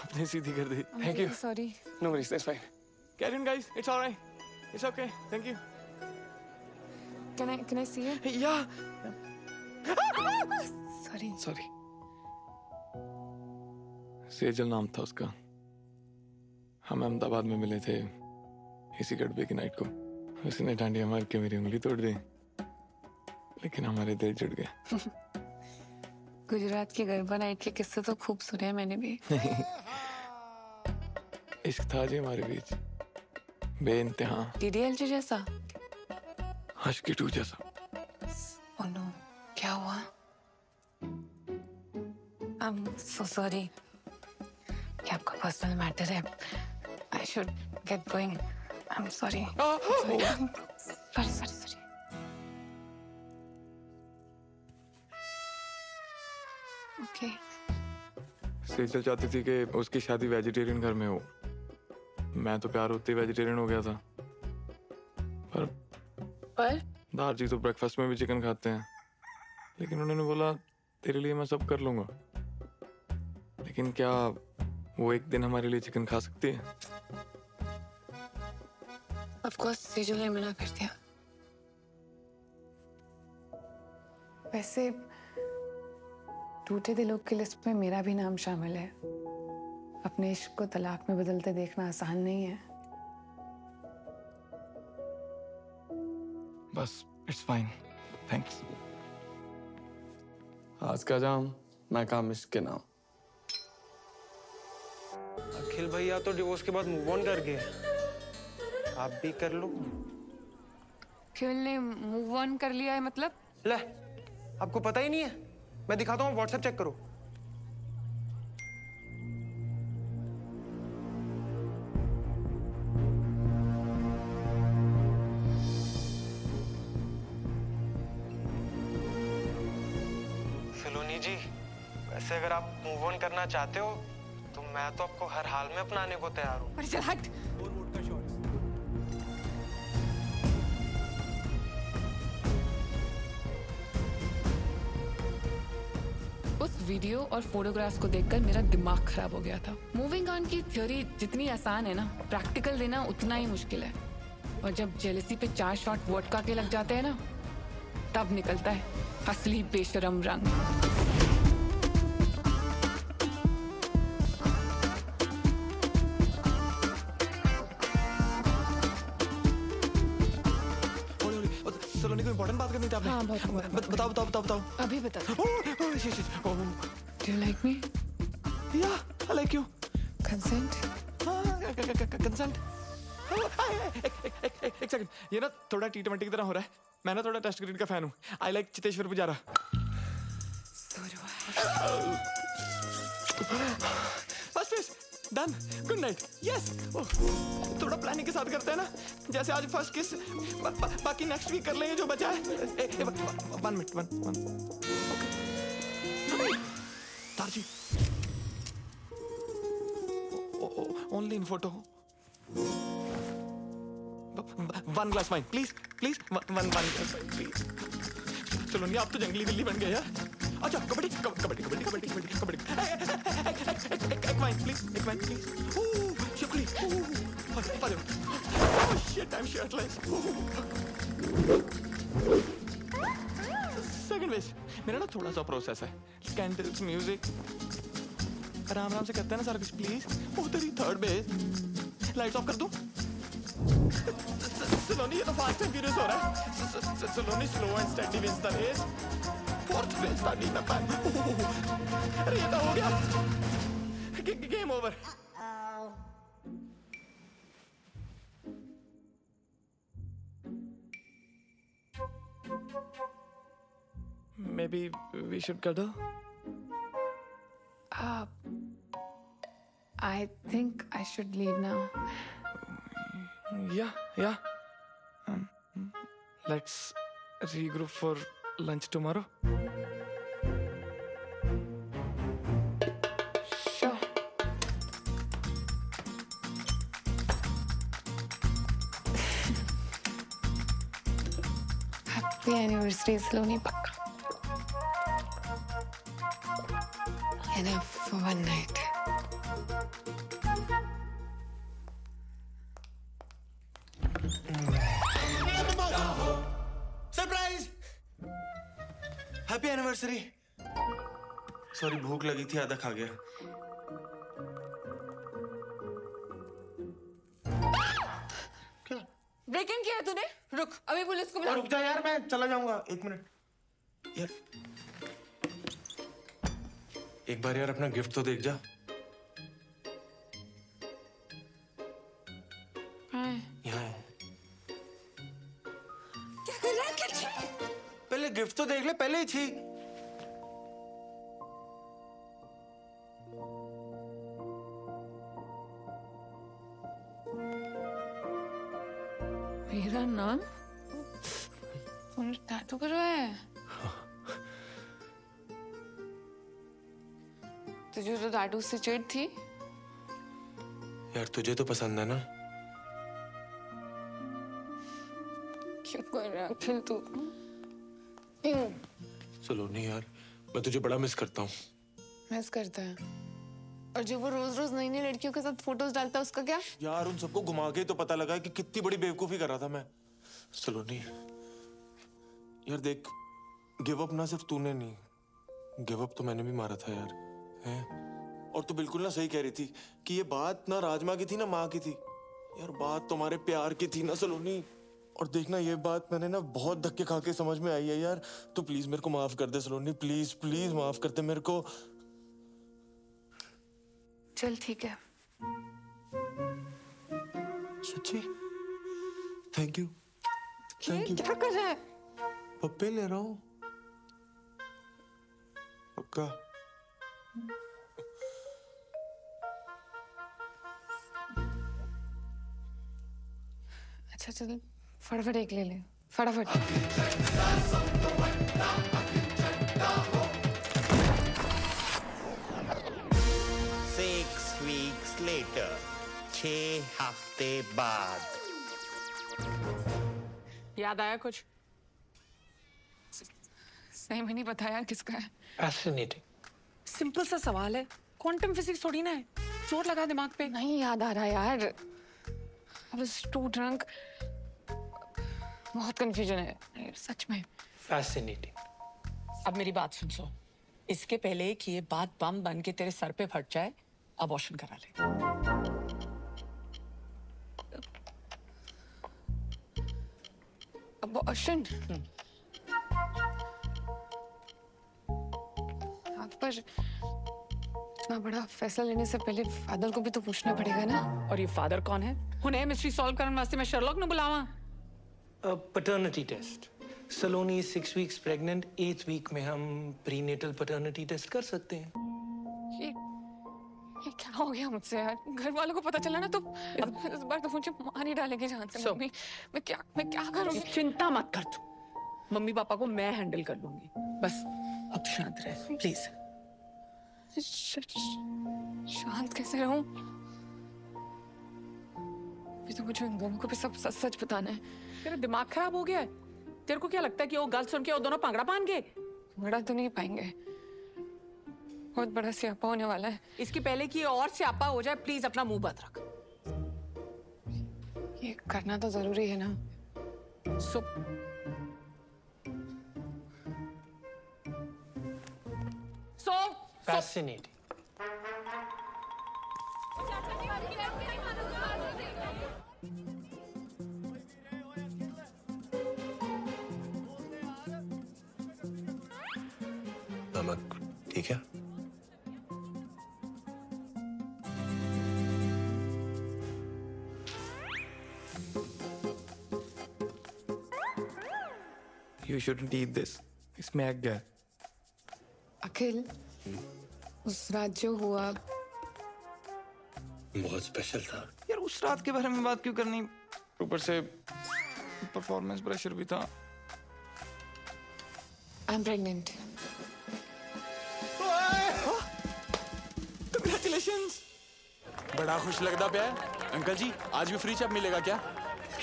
आपने सीधी कर दी। Thank you. Sorry. No worries, that's fine. Carry on, guys. It's all right. It's okay. Thank you. Can I see it? Yeah. Sorry. Sorry. Sejal नाम था उसका। हम अहमदाबाद में मिले थे इसी गड़बे की नाइट को। उसने डांडिया मार के मेरी उंगली तोड़ दी, लेकिन हमारे दिल जुड़ गए। गुजरात की गरबा नाइट के किस्से तो खूब सुने हैं मैंने भी। इश्क था जी हमारे बीच, बेइंतहा। DDLJ जैसा? हश्की 2 जैसा। Oh no, क्या हुआ? I'm so sorry. क्या आपका पर्सनल मैटर है? I should get going. I'm sorry. Sorry. Okay. Sejal चाहती थी कि उसकी शादी वेजिटेरियन घर में हो। मैं तो प्यार होते ही वेजिटेरियन हो गया था। पर दारजी तो ब्रेकफास्ट में भी चिकन खाते हैं, लेकिन उन्होंने बोला तेरे लिए मैं सब कर लूंगा। लेकिन क्या वो एक दिन हमारे लिए चिकन खा सकती है? Of course, सेजल ने मना कर दिया। वैसे टूटे दिलों की लिस्ट में मेरा भी नाम शामिल है। अपने इश्क को तलाक में बदलते देखना आसान नहीं है। बस इट्स फाइन, थैंक्स। आज का जाम मैं काम इश्क के नाम। अखिल भैया तो डिवोर्स के बाद मूव ऑन कर गए, आप भी कर लो। अखिल ने मूव ऑन कर लिया है मतलब? ले, आपको पता ही नहीं है? मैं दिखाता हूँ, व्हाट्सएप चेक करो। सलोनी जी, वैसे अगर आप मूव ऑन करना चाहते हो तो मैं तो आपको हर हाल में अपनाने को तैयार हूँ। अरे चल हट। उस वीडियो और फोटोग्राफ्स को देखकर मेरा दिमाग खराब हो गया था। मूविंग ऑन की थ्योरी जितनी आसान है ना, प्रैक्टिकल देना उतना ही मुश्किल है। और जब जेलसी पे 4 शॉट वोडका के लग जाते हैं ना, तब निकलता है असली बेशरम रंग। सलोनी को इम्पोर्टेंट बात करनी थी आपने। हाँ, बहुत बताओ। अभी बता। Do you like me? Yeah, I like you. Consent? Consent? एक सेकंड, ये ना थोड़ा T20 की तरह हो रहा है। मैं ना थोड़ा टेस्ट क्रिकेट का फैन हूँ। I like Cheteshwar Pujara. बस डन, गुड नाइट। यस, थोड़ा प्लानिंग के साथ करते हैं ना, जैसे आज फर्स्ट किस, बाकी नेक्स्ट वीक कर लेंगे जो बचा है। 1 मिनट। दारजी, only in photo. 1 glass wine please. 1 glass wine please. Saloni, आप तो जंगली बिल्ली बन गए यार। अच्छा, कबड्डी। एक wine please. Shipley. Oh shit, I'm shirtless. Second base, मेरा ना थोड़ा सा प्रोसेस है। कैंडल्स, म्यूजिक, आराम से करते हैं ना सारा कुछ प्लीज। तेरी थर्ड बेस, लाइट्स ऑफ कर दूं? सलोनी, ये तो फास्ट एंड फ्यूरियस हो रहा है। Saloni, slow and steady wins the race. Fourth base का नीना पैन। अरे ये तो हो गया, game over. Maybe we should cuddle? I think I should leave now. Yeah. Let's regroup for lunch tomorrow. Sure. Happy anniversary, Saloni, pakka. Enough for one night. Happy anniversary. Sorry, भूख लगी थी, आधा खा गया। ब्रेक इन किया है तूने? रुक, अभी पुलिस को बुला। रुक जा यार, मैं चला जाऊंगा। 1 मिनट यार, एक बार यार अपना गिफ्ट तो देख जा। यहाँ है। क्या कर रहा है? क्या छी? पहले गिफ्ट तो देख ले, पहले ही छी। मेरा नाम टैटू करवाया है? तुझे तो टैटू से चिढ़ थी। यार तुझे तो पसंद है ना? क्यों कर रहा है अखिल तू? चलो नहीं यार, मैं तुझे बड़ा मिस करता हूँ। मिस करता है? और जो वो रोज रोज नई नई लड़कियों के साथ फोटोज डालता है उसका क्या? यार उन सबको घुमा के तो पता लगा कि कितनी बड़ी बेवकूफी कर रहा था मैं। चलो नहीं यार, देख, गिव अप ना सिर्फ तूने नहीं, गिव अप तो मैंने भी मारा था यार, है? और तू बिल्कुल ना सही कह रही थी कि ये बात ना राजमा की थी ना माँ की थी। यार बात तुम्हारे प्यार की थी ना सलोनी। और देखना, ये बात मैंने ना बहुत धक्के खा के समझ में आई है यार। तू प्लीज मेरे को माफ कर दे सलोनी, प्लीज प्लीज माफ कर दे मेरे को। चल ठीक है। सच्ची? Thank you. Thank you. क्या कर रहा है? पप्पे ले रहा हूँ, पक्का। अच्छा चल, फटाफट एक ले ले, फटाफट। 6 weeks later, 6 हफ्ते बाद। याद आया कुछ? सही में नहीं पता यार किसका है। फैसिनेटिंग। सिंपल सा सवाल है, क्वांटम फिजिक्स थोड़ी ना है। चोट लगा दिमाग पे। नहीं याद आ रहा यार। I was too drunk. बहुत कंफ्यूजन है सच में। फैसिनेटिंग। अब मेरी बात सुन सो। इसके पहले कि ये बात बम बन के तेरे सर पे फट जाए, अबॉर्शन करा ले। अबॉर्शन? आप पर इतना बड़ा फैसला लेने से पहले फादर को भी तो पूछना पड़ेगा ना। और ये फादर कौन है? उन्हें मिस्ट्री सॉल्व करने वास्ते मैं शर्लॉक ने बुलावा। Paternity test. Saloni 6 weeks pregnant, 8th week में हम प्रीनेटल पैटर्निटी टेस्ट कर सकते हैं। ये क्या हो गया मुझसे यार? घर वालों को पता चला ना तो इस बार तो मुझे मार ही डालेंगे जान से। मम्मी, मैं क्या करूंगी? चिंता मत कर तू, मम्मी पापा को मैं हैंडल कर लूंगी। बस अब शांत रह प्लीज। शांत कैसे रहूं? अभी तो मुझे उन दोनों को भी सब सच सच बताना है। तेरा दिमाग खराब हो गया है? तेरे को क्या लगता है कि वो गल सुन के वो दोनों पांगड़ा पान गए? पांगड़ा तो नहीं पाएंगे, बहुत बड़ा स्यापा होने वाला है। इसके पहले कि और स्यापा हो जाए, प्लीज अपना मुंह बंद रख। ये करना तो जरूरी है ना। फैसिनेटिंग। नमक ठीक है? You shouldn't eat this. इसमें एग है। अखिल, उस रात जो हुआ बहुत स्पेशल था यार, उस रात के बारे में बात क्यों करनी? ऊपर से परफॉर्मेंस प्रेशर भी था। I am pregnant. Congratulations! बड़ा खुश लगता पे है। अंकल जी, आज भी फ्री चैप मिलेगा क्या?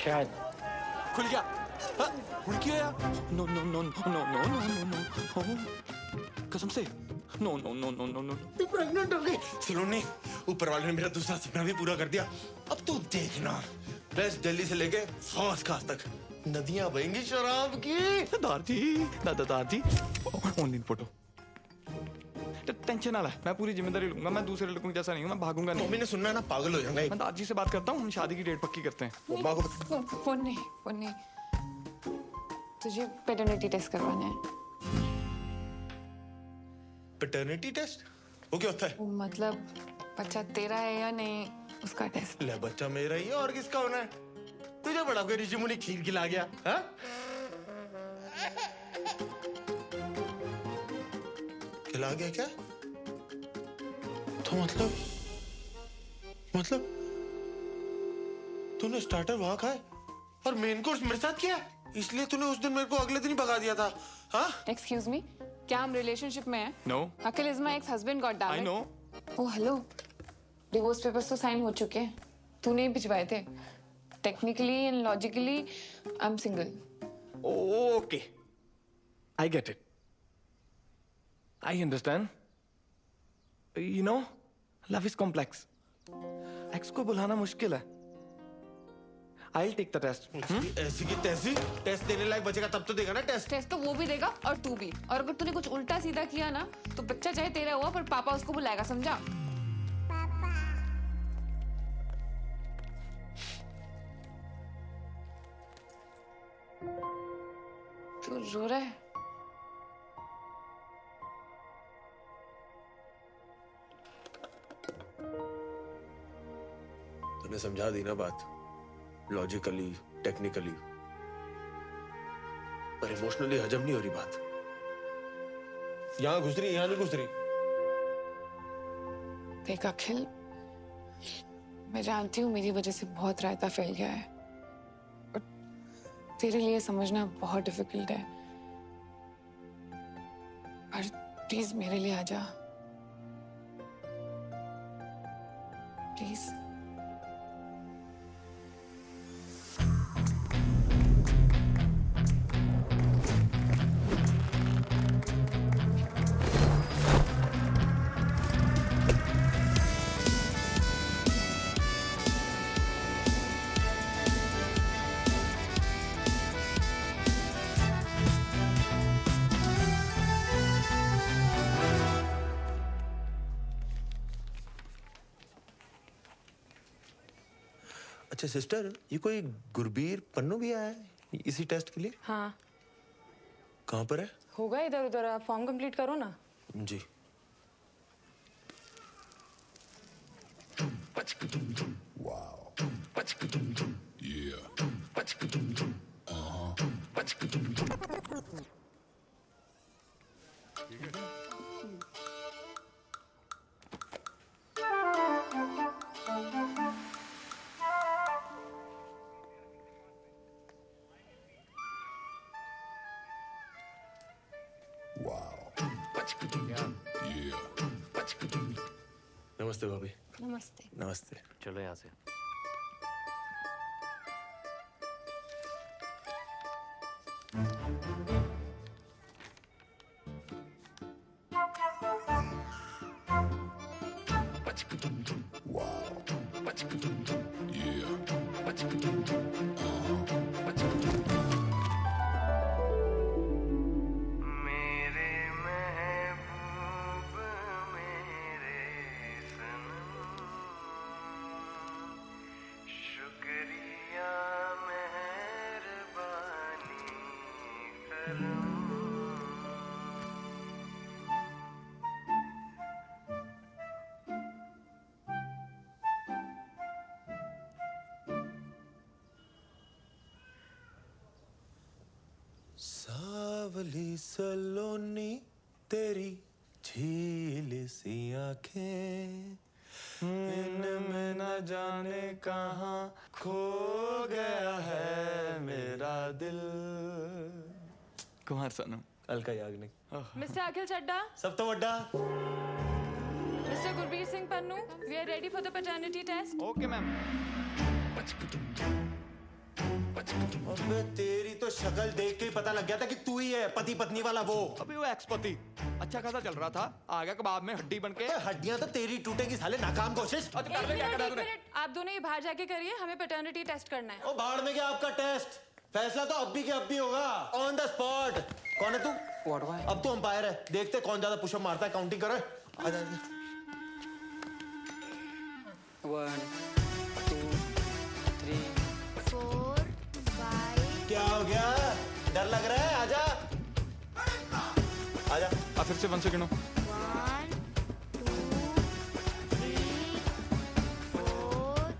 शायद। खुल गया। खुल गया? No no no no no no no no no. कसम से? No no no no no no. तू प्रेग्नेंट हो गई? सलोनी, ऊपर वाले ने मेरा दूसरा सपना भी पूरा कर दिया। अब तू देखना, वेस्ट दिल्ली से लेके फौज खास तक नदियां बहेंगी शराब की। दादाजी दादाजी ऑनलाइन फोटो। टेंशन ना ले, मैं पूरी जिम्मेदारी लूंगा। मैं दूसरे लड़कों जैसा नहीं हूँ, मैं भागूंगा नहीं। मम्मी ने सुनना है ना, पागल हो जाएंगे। मैं दादाजी से बात करता हूँ, हम शादी की डेट पक्की करते हैं। फोन नहीं, तुझे पैटर्निटी टेस्ट करवाना है। पैटर्निटी टेस्ट वो क्या होता है? मतलब बच्चा तेरा है या नहीं उसका टेस्ट। ले बच्चा मेरा ही है और किसका होना है? तुझे बड़ा कोई ऋषि मुनि खीर खिला गया? हाँ? खिला गया क्या? तो मतलब तूने स्टार्टर वहां खाए और मेन कोर्स मेरे साथ किया, इसलिए तूने उस दिन मेरे को अगले दिन ही भगा दिया था। हाँ? एक्सक्यूज मी, क्या हम रिलेशनशिप में हैं? No. Akhil is my ex husband, God damn it. I know. Oh hello, divorce papers तो साइन हो चुके हैं, तूने ही भिजवाए थे। Technically and logically I am single. Okay, I get it, I understand. You know, love is complex. Ex को बुलाना मुश्किल है। I'll take the test. ऐसी की तैसी टेस्ट देने लायक बचेगा तब तो देगा ना टेस्ट। टेस्ट तो वो भी देगा और तू भी। और अगर तूने कुछ उल्टा सीधा किया ना तो बच्चा चाहे तेरा हुआ पर पापा उसको बुलाएगा, समझा? तू रो रहा है? तूने समझा दी ना बात, लॉजिकली टेक्निकली, पर इमोशनली हजम नहीं हो रही बात। यहां घुस रही, यहां नहीं घुस रही। देख अखिल, मैं जानती हूँ मेरी वजह से बहुत रायता फैल गया है और तेरे लिए समझना बहुत डिफिकल्ट है, पर प्लीज मेरे लिए आ जा, प्लीज। अच्छा सिस्टर, ये कोई गुरबीर पन्नू भी आया है इसी टेस्ट के लिए? हाँ। कहाँ पर है? होगा इधर उधर, आप फॉर्म कंप्लीट करो ना। जी। नमस्ते भाभी। नमस्ते। नमस्ते। चलो यहाँ से। सावली सलोनी तेरी झील सी आंखें, इनमें न जाने कहाँ खो गया है मेरा दिल। कुमार सानू। अलका याग्निक। मिस्टर अखिल चड्डा। सब तो वड्डा। Mister Gurbir Singh Pannu, we are ready for the paternity test. Okay ma'am. अबे तेरी तो शक्ल देख के ही पता लग गया था कि तू ही है पति पत्नी वाला वो। अभी वो एक्स पति अच्छा खासा चल रहा था, आ गया कबाब में हड्डी बनके। हड्डियां तो तेरी टूटेगी साले, नाकाम कोशिश। एक मिनट, आप दोनों ये बाहर जाके करिए, हमें पैटर्निटी टेस्ट करना है। ओ बाहर में क्या आपका टेस्ट? फैसला तो अब भी के अब भी होगा, ऑन द स्पॉट। कौन है तू? अब तू अंपायर है, देखते कौन ज्यादा पुशअप मारता है, काउंटिंग करे। आजा 1 2 3 4 5 क्या हो गया? डर लग रहा है? आजा आजा। फिर से 1 second. 1 2 3 4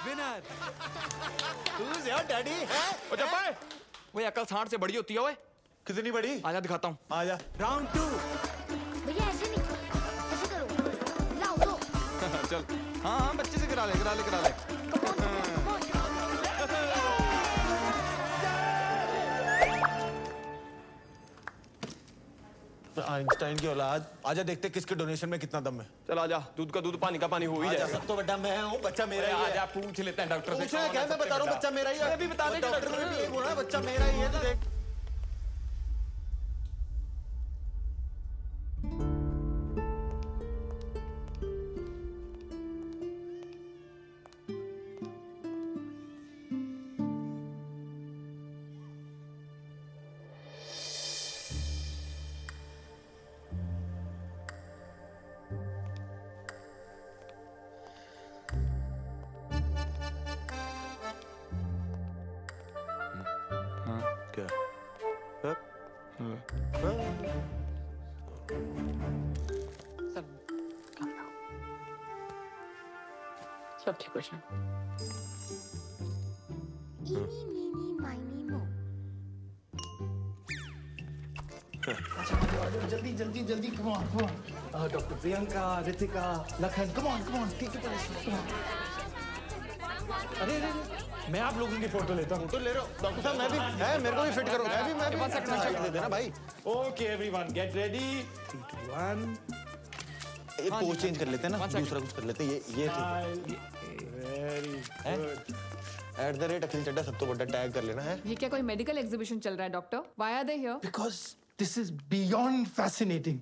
winner. Who's your daddy? है? ओ चप्पा, वो अकल सांड से बड़ी होती है। ओए कितनी बड़ी? आजा दिखाता हूँ। आजा। राउंड 2। भैया ऐसे नहीं, ऐसे करो, लाओ लो। चल। हाँ बच्चे से करा ले। आइंस्टाइन की औलाद। आजा देखते किसके डोनेशन में कितना दम है। चल आजा, दूध का दूध पानी का पानी हो ही आजा, जाएगा। सब तो बड़ा मैं हूँ, बच्चा मेरा ही है। आजा पूछ लेते हैं डॉक्टर से। पूछना क्या? मैं बता रहा हूँ बच्चा मेरा ही है। अभी बता देंगे डॉक्टर ने भी बोला बच्चा मेरा ही है, तो देख। क्या? सब ठीक हो जाए। इनी मीनी माइनी मो। जल्दी come on। Doctor Priyanka, Ritika, Lakhan, come on, ठीक है अरे मैं आप लोगों की फोटो लेता हूँ। फोटो ले रहे हो? डॉक्टर साहब मैं भी है, मेरे को भी फिट करो। मैं भी दे देना भाई। Okay everyone get ready 3 2 1। एक पोज चेंज कर लेते हैं ना, दूसरा कुछ कर लेते हैं। ये वेरी गुड। @अखिल चड्डा सब तो बड़ा टैग कर लेना है। ये क्या कोई मेडिकल एग्जीबिशन चल रहा है doctor? Why are they here? Because this is beyond fascinating.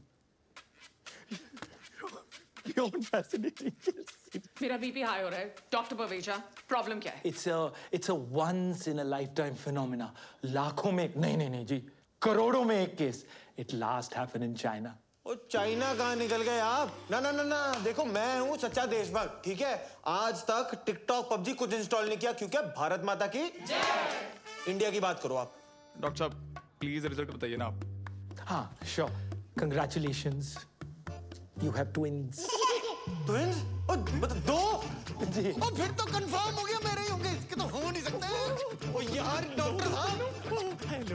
Beyond fascinating. मेरा बीपी हाई हो रहा है डॉक्टर पवेजा, प्रॉब्लम क्या है? It's a once in a lifetime phenomena. लाखों में एक नहीं जी, करोड़ों में एक केस. It last happened in China. ओ चाइना कहाँ निकल गए आप? ना देखो मैं हूँ सच्चा देशभक्त, ठीक है? आज तक टिकटॉक पबजी कुछ इंस्टॉल नहीं किया क्योंकि भारत माता की जय। इंडिया की बात करो आप। डॉक्टर साहब प्लीज रिजल्ट बताइए ना आप। हाँ sure. Congratulations. You have twins. Twins? दो? जी। और फिर तो कंफर्म हो गया मेरे ही होंगे, इसके तो हो नहीं सकते। ओ यार डॉक्टर साहब।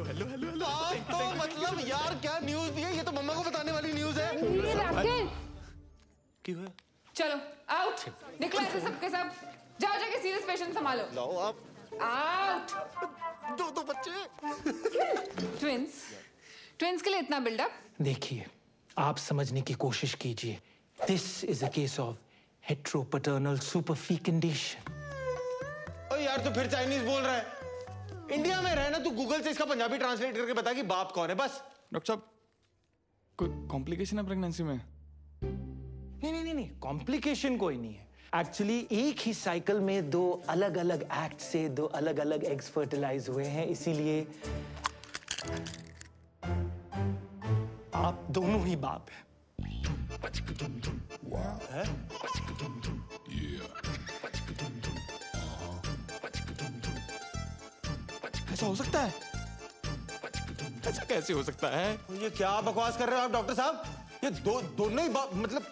हेलो। आप तो मतलब यार क्या न्यूज़ दी है? ये तो मम्मा को बताने वाली न्यूज़ है। क्यों है? चलो आउट, निकलो ऐसे सबके सब। जाओ जाके सीरियस पेशेंट संभालो। लाओ आप। आउट। दो बच्चे। ट्विंस के लिए इतना बिल्डअप? देखिए, आप समझने की कोशिश कीजिए। This is a case of heteropaternal superfecundation. ओ यार तू फिर चाइनीज बोल रहा है। इंडिया में रहना, तू गूगल से इसका पंजाबी ट्रांसलेट करके बता कि बाप कौन है बस। डॉक्टर साहब कोई कॉम्प्लिकेशन है प्रेगनेंसी में? नहीं, कॉम्प्लिकेशन कोई नहीं है। एक्चुअली एक ही साइकिल में दो अलग अलग एक्ट से दो अलग अलग एग्स फर्टिलाइज हुए हैं, इसीलिए आप दोनों ही बाप हैं। ऐसा हो सकता है? ऐसा कैसे हो सकता है? ये क्या बकवास कर रहे हो आप डॉक्टर साहब? ये दोनों ही मतलब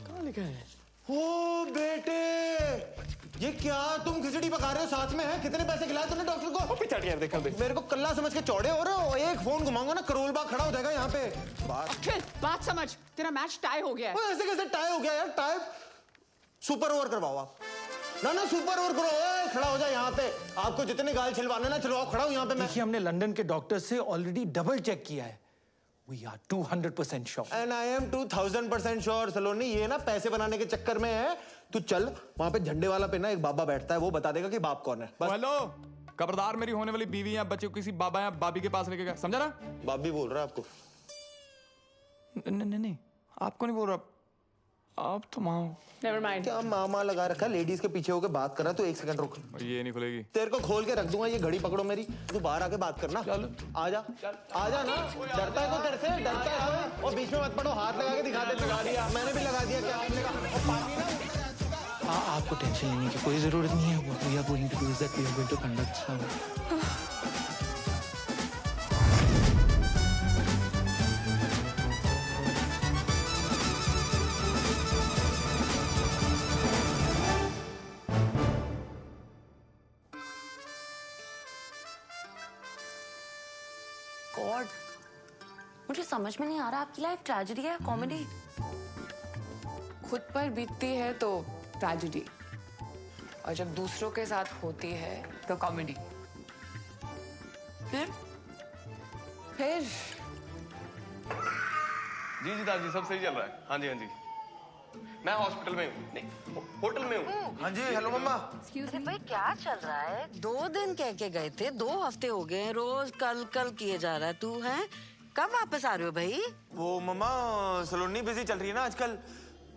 कहाँ लिखा है? ओ बेटे, ये क्या तुम खिचड़ी पका रहे हो साथ में है? कितने पैसे खिलाए तुमने डॉक्टर को? पिछाड़ी यार देखा देख। मेरे को कल्ला समझ के चौड़े हो रहे हो। एक फोन घुमाऊंगा ना करोल बाग खड़ा हो जाएगा यहाँ पे। बात समझ, तेरा मैच टाई हो गया है। ऐसे कैसे टाई हो गया यार? टाई सुपर ओवर करवाओ आप। ना सुपर ओवर करो। खड़ा हो जाए यहाँ पे। आपको जितने गाल छिलवाने ना छिलवाओ, खड़ा हूँ यहाँ पे मैं। देखिए हमने लंदन के डॉक्टर से ऑलरेडी डबल चेक किया है। We are 200% sure. And I am 2000% sure सलोनी। ये ना पैसे बनाने के चक्कर में है। तू चल वहां पे झंडे वाला पे ना एक बाबा बैठता है, वो बता देगा कि बाप कौन है। बस। हेलो खबरदार मेरी होने वाली बीवी या बच्चे को किसी बाबा या बाबी के पास लेके गया, समझा ना? बाबी बोल रहा है आपको? नहीं, आपको नहीं बोल रहा, आप तो माँ हो। Never mind. क्या मामा लगा रखा, लेडीज के पीछे होके बात कर रहा, तो एक सेकंड रुक। ये नहीं खुलेगी। तेरे को खोल के रख दूंगा, ये घड़ी पकड़ो मेरी, तू बाहर आके बात करना। चल आजा ना, डरता है तो तेरे से, डरता है तो, और बीच में मत पड़ो, हाथ लगा के दिखा दे। लगा दिया मैंने भी, लगा दिया क्या आपने कहा? और पानी ना, आपको टेंशन लेने की कोई जरूरत नहीं है। What we are going to do is that we are going to conduct some God, मुझे समझ में नहीं आ रहा आपकी लाइफ ट्रेजेडी है या कॉमेडी? खुद पर बीतती है तो ट्रेजेडी, और जब दूसरों के साथ होती है तो कॉमेडी। फिर जी दादी, सब सही चल रहा है। हाँ जी, मैं हॉस्पिटल में हूँ, नहीं होटल में हूँ। हाँ जी, हेलो मम्मा। अरे भाई क्या चल रहा है? 2 दिन कह के गए थे, 2 हफ्ते हो गए, रोज कल किए जा रहा है तू, है? कब वापस आ रहे हो भाई? वो मम्मा सलोनी बिजी चल रही है ना आजकल,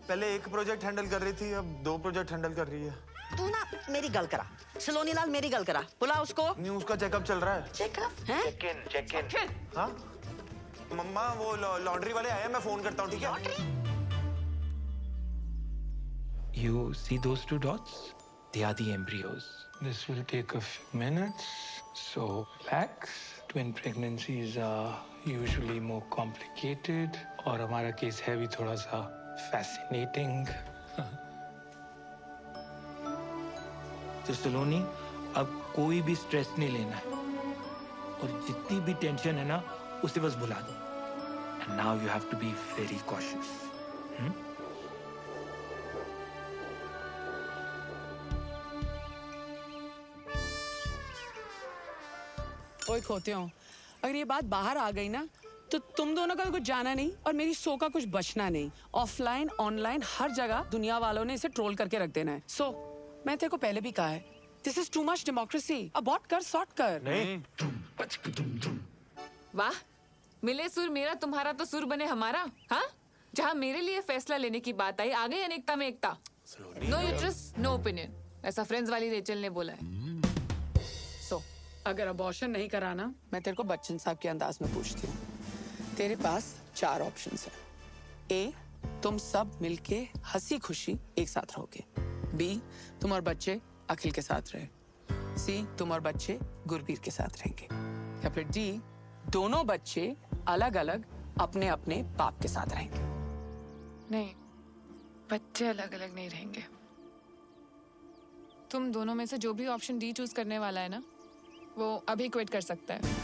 पहले एक प्रोजेक्ट हैंडल कर रही थी, अब 2 प्रोजेक्ट हैंडल कर रही है। तू ना मेरी गल करा, सलोनी लाल मेरी गल करा, बुला उसको। नहीं, उसका चेकअप चल रहा है। चेकअप है? Check in. हाँ मम्मा, वो लॉन्ड्री वाले आए हैं, मैं फोन करता हूँ, ठीक है? You see those 2 dots? They are the embryos. This will take a few minutes, so relax. Twin pregnancies are usually more complicated, और हमारा केस है भी थोड़ा सा fascinating. तो सलोनी, अब कोई भी स्ट्रेस नहीं लेना है, और जितनी भी टेंशन है ना, उसे बस भुला दो. And now you have to be very cautious. ओए खोते हो, अगर ये बात बाहर आ गई ना, तो तुम दोनों का कुछ जाना नहीं और मेरी शो का कुछ बचना नहीं। ऑफलाइन ऑनलाइन हर जगह दुनिया वालों ने इसे ट्रोल करके रख देना है। सो मैं तेरे को पहले भी कहा है, this is too much democracy, abort कर, सॉर्ट कर। नहीं। वाह, मिले सुर मेरा तुम्हारा तो सुर बने हमारा। हाँ, जहाँ मेरे लिए फैसला लेने की बात आई, आ गई अनेकता में एकता। नो यूट्रस नो ओपिनियन, ऐसा फ्रेंड्स वाली रेचल ने बोला है। सो अगर अबॉर्शन नहीं कराना, मैं तेरे को बच्चन साहब के अंदाज में पूछती हूँ, तेरे पास 4 ऑप्शंस हैं। ए, तुम सब मिलके हंसी खुशी एक साथ रहोगे। बी, तुम और बच्चे अखिल के साथ रहे। सी, तुम और बच्चे गुरबीर के साथ रहेंगे। या फिर डी, दोनों बच्चे अलग अलग अपने अपने बाप के साथ रहेंगे। नहीं, बच्चे अलग अलग नहीं रहेंगे। तुम दोनों में से जो भी ऑप्शन डी चूज करने वाला है ना, वो अभी क्विट कर सकता है।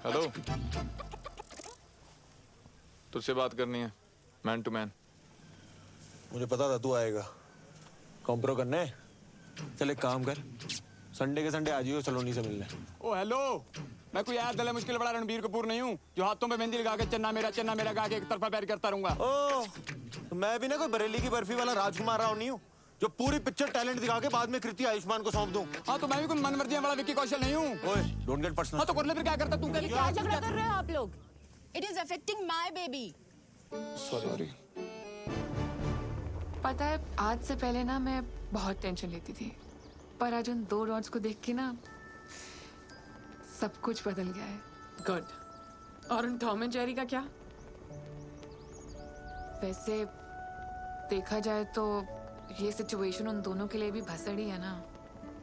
हेलो, तुझसे बात करनी है, मैन टू मैन। मुझे पता था तू आएगा। कॉम्प्रो करने? चल एक काम कर, संडे के संडे आ जाइयो सलोनी से मिलने। ओ हेलो, मैं कोई यार दले मुश्किल बड़ा रणबीर कपूर नहीं हूँ जो हाथों पे मेहंदी लगा के चन्ना मेरा गा के एक तरफा पैर करता रहूंगा। ओ, तो मैं भी ना कोई बरेली की बर्फी वाला राजकुमार राव नहीं हूँ जो पूरी पिक्चर टैलेंट दिखा के बाद में कृति आयुष्मान को सौंप दूं। हाँ, तो मैं भी कोई मनमर्जी वाला विक्की कौशल नहीं हूँ। ओए, डोंट गेट पर्सनल। हाँ, तो करले फिर क्या करता तू? क्या झगड़ा कर रहे हो आप लोग? It is affecting my baby. Sorry. पता है, आज से पहले ना मैं बहुत टेंशन लेती थी, पर आज उन 2 डॉट्स को देख के ना सब कुछ बदल गया है। गुड। और उन टॉम एंड जेरी का क्या? वैसे देखा जाए तो ये सिचुएशन उन दोनों के लिए भी भसड़ी है ना,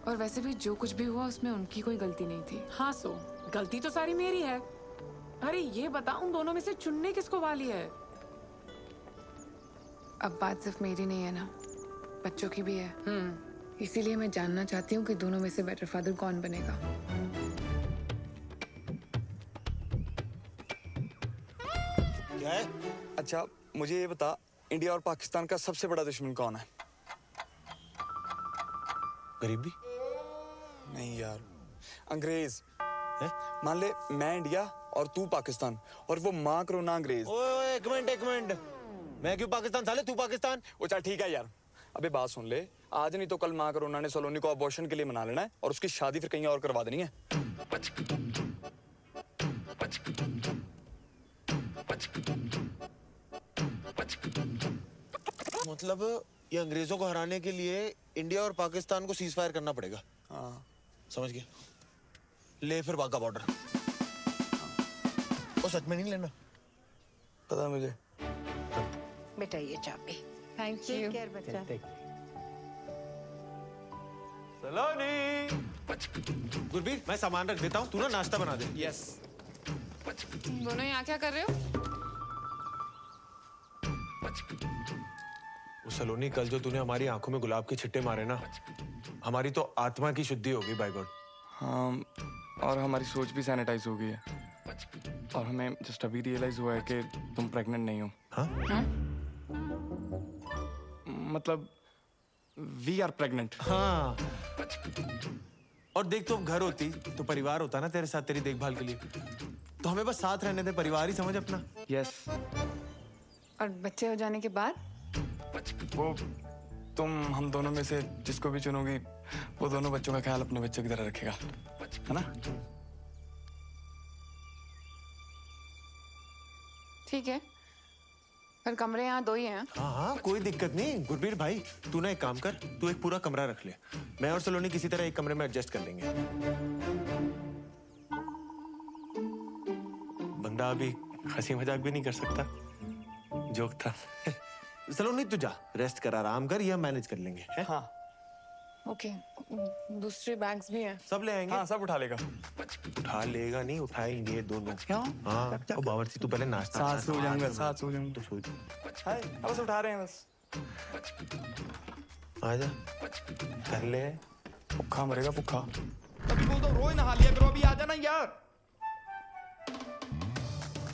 और वैसे भी जो कुछ भी हुआ उसमें उनकी कोई गलती नहीं थी। हाँ, सो गलती तो सारी मेरी है। अरे ये बता, उन दोनों में से चुनने किसको वाली है? अब बात सिर्फ मेरी नहीं है ना, बच्चों की भी है। इसीलिए मैं जानना चाहती हूँ कि दोनों में से बेटर फादर कौन बनेगा। क्या है? अच्छा, मुझे ये बता, इंडिया और पाकिस्तान का सबसे बड़ा दुश्मन कौन है? गरीबी? नहीं यार, अंग्रेज। मान ले मैं इंडिया और तू पाकिस्तान, और वो माँ कोरोना अंग्रेज। ओए एक मिनट, मैं क्यों पाकिस्तान साले, तू पाकिस्तान। वो चल ठीक है यार, अबे बात सुन ले, आज नहीं तो कल माँ कोरोना ने सलोनी को अबॉर्शन के लिए मना लेना है और उसकी शादी फिर कहीं और करवा देनी है। मतलब ये अंग्रेजों को हराने के लिए इंडिया और पाकिस्तान को सीज फायर करना पड़ेगा। हाँ समझ गया, ले फिर वाघा बॉर्डर। ओ सच में नहीं लेना? पता मुझे। बेटा ये चाबी। Thank you. केयर बच्चा। सलोनी। गुरबीर मैं सामान रख देता हूँ, तू ना नाश्ता बना दे। यस। तुम दोनों यहाँ क्या कर रहे हो? वो सलोनी, कल जो तूने हमारी आंखों में गुलाब के छिट्टे मारे ना, हमारी तो आत्मा की शुद्धि होगी बाय गॉड। हाँ, और हमारी सोच भी सैनिटाइज हो गई है और हमें जस्ट अभी रियलाइज हुआ है कि तुम प्रेग्नेंट नहीं हो। हाँ? मतलब वी आर प्रेग्नेंट। हाँ, और देख तो घर होती तो परिवार होता ना तेरे साथ, तेरी देखभाल के लिए। तो हमें बस साथ रहने दे, परिवार ही समझ अपना। यस। और बच्चे हो जाने के बाद? वो तुम हम दोनों में से जिसको भी चुनोगी वो दोनों बच्चों का ख्याल अपने बच्चों की तरह रखेगा, है ना? ठीक है, पर कमरे यहाँ 2 ही हैं। हाँ हाँ कोई दिक्कत नहीं गुरबीर भाई, तू ना एक काम कर, तू एक पूरा कमरा रख ले, मैं और सलोनी किसी तरह एक कमरे में एडजस्ट कर लेंगे। बंदा अभी हंसी मजाक भी नहीं कर सकता, जोक था। सलोनी तू जा, रेस्ट कर, आराम कर, ये मैनेज कर लेंगे। है? हाँ ओके, दूसरे बैग्स भी हैं। सब ले आएंगे। हाँ सब उठा लेगा। उठा लेगा नहीं, उठाएंगे दोनों। क्यों? हाँ तो बावर्ची तू पहले नाश्ता। साथ सो जाऊंगा, साथ सो जाऊंगा। तो सो हाय, बस उठा रहे हैं बस। आजा कर ले। भूखा मरेगा भूखा। तभी बोल दो रोज नहा लिया करो, अभी आ जाना यार।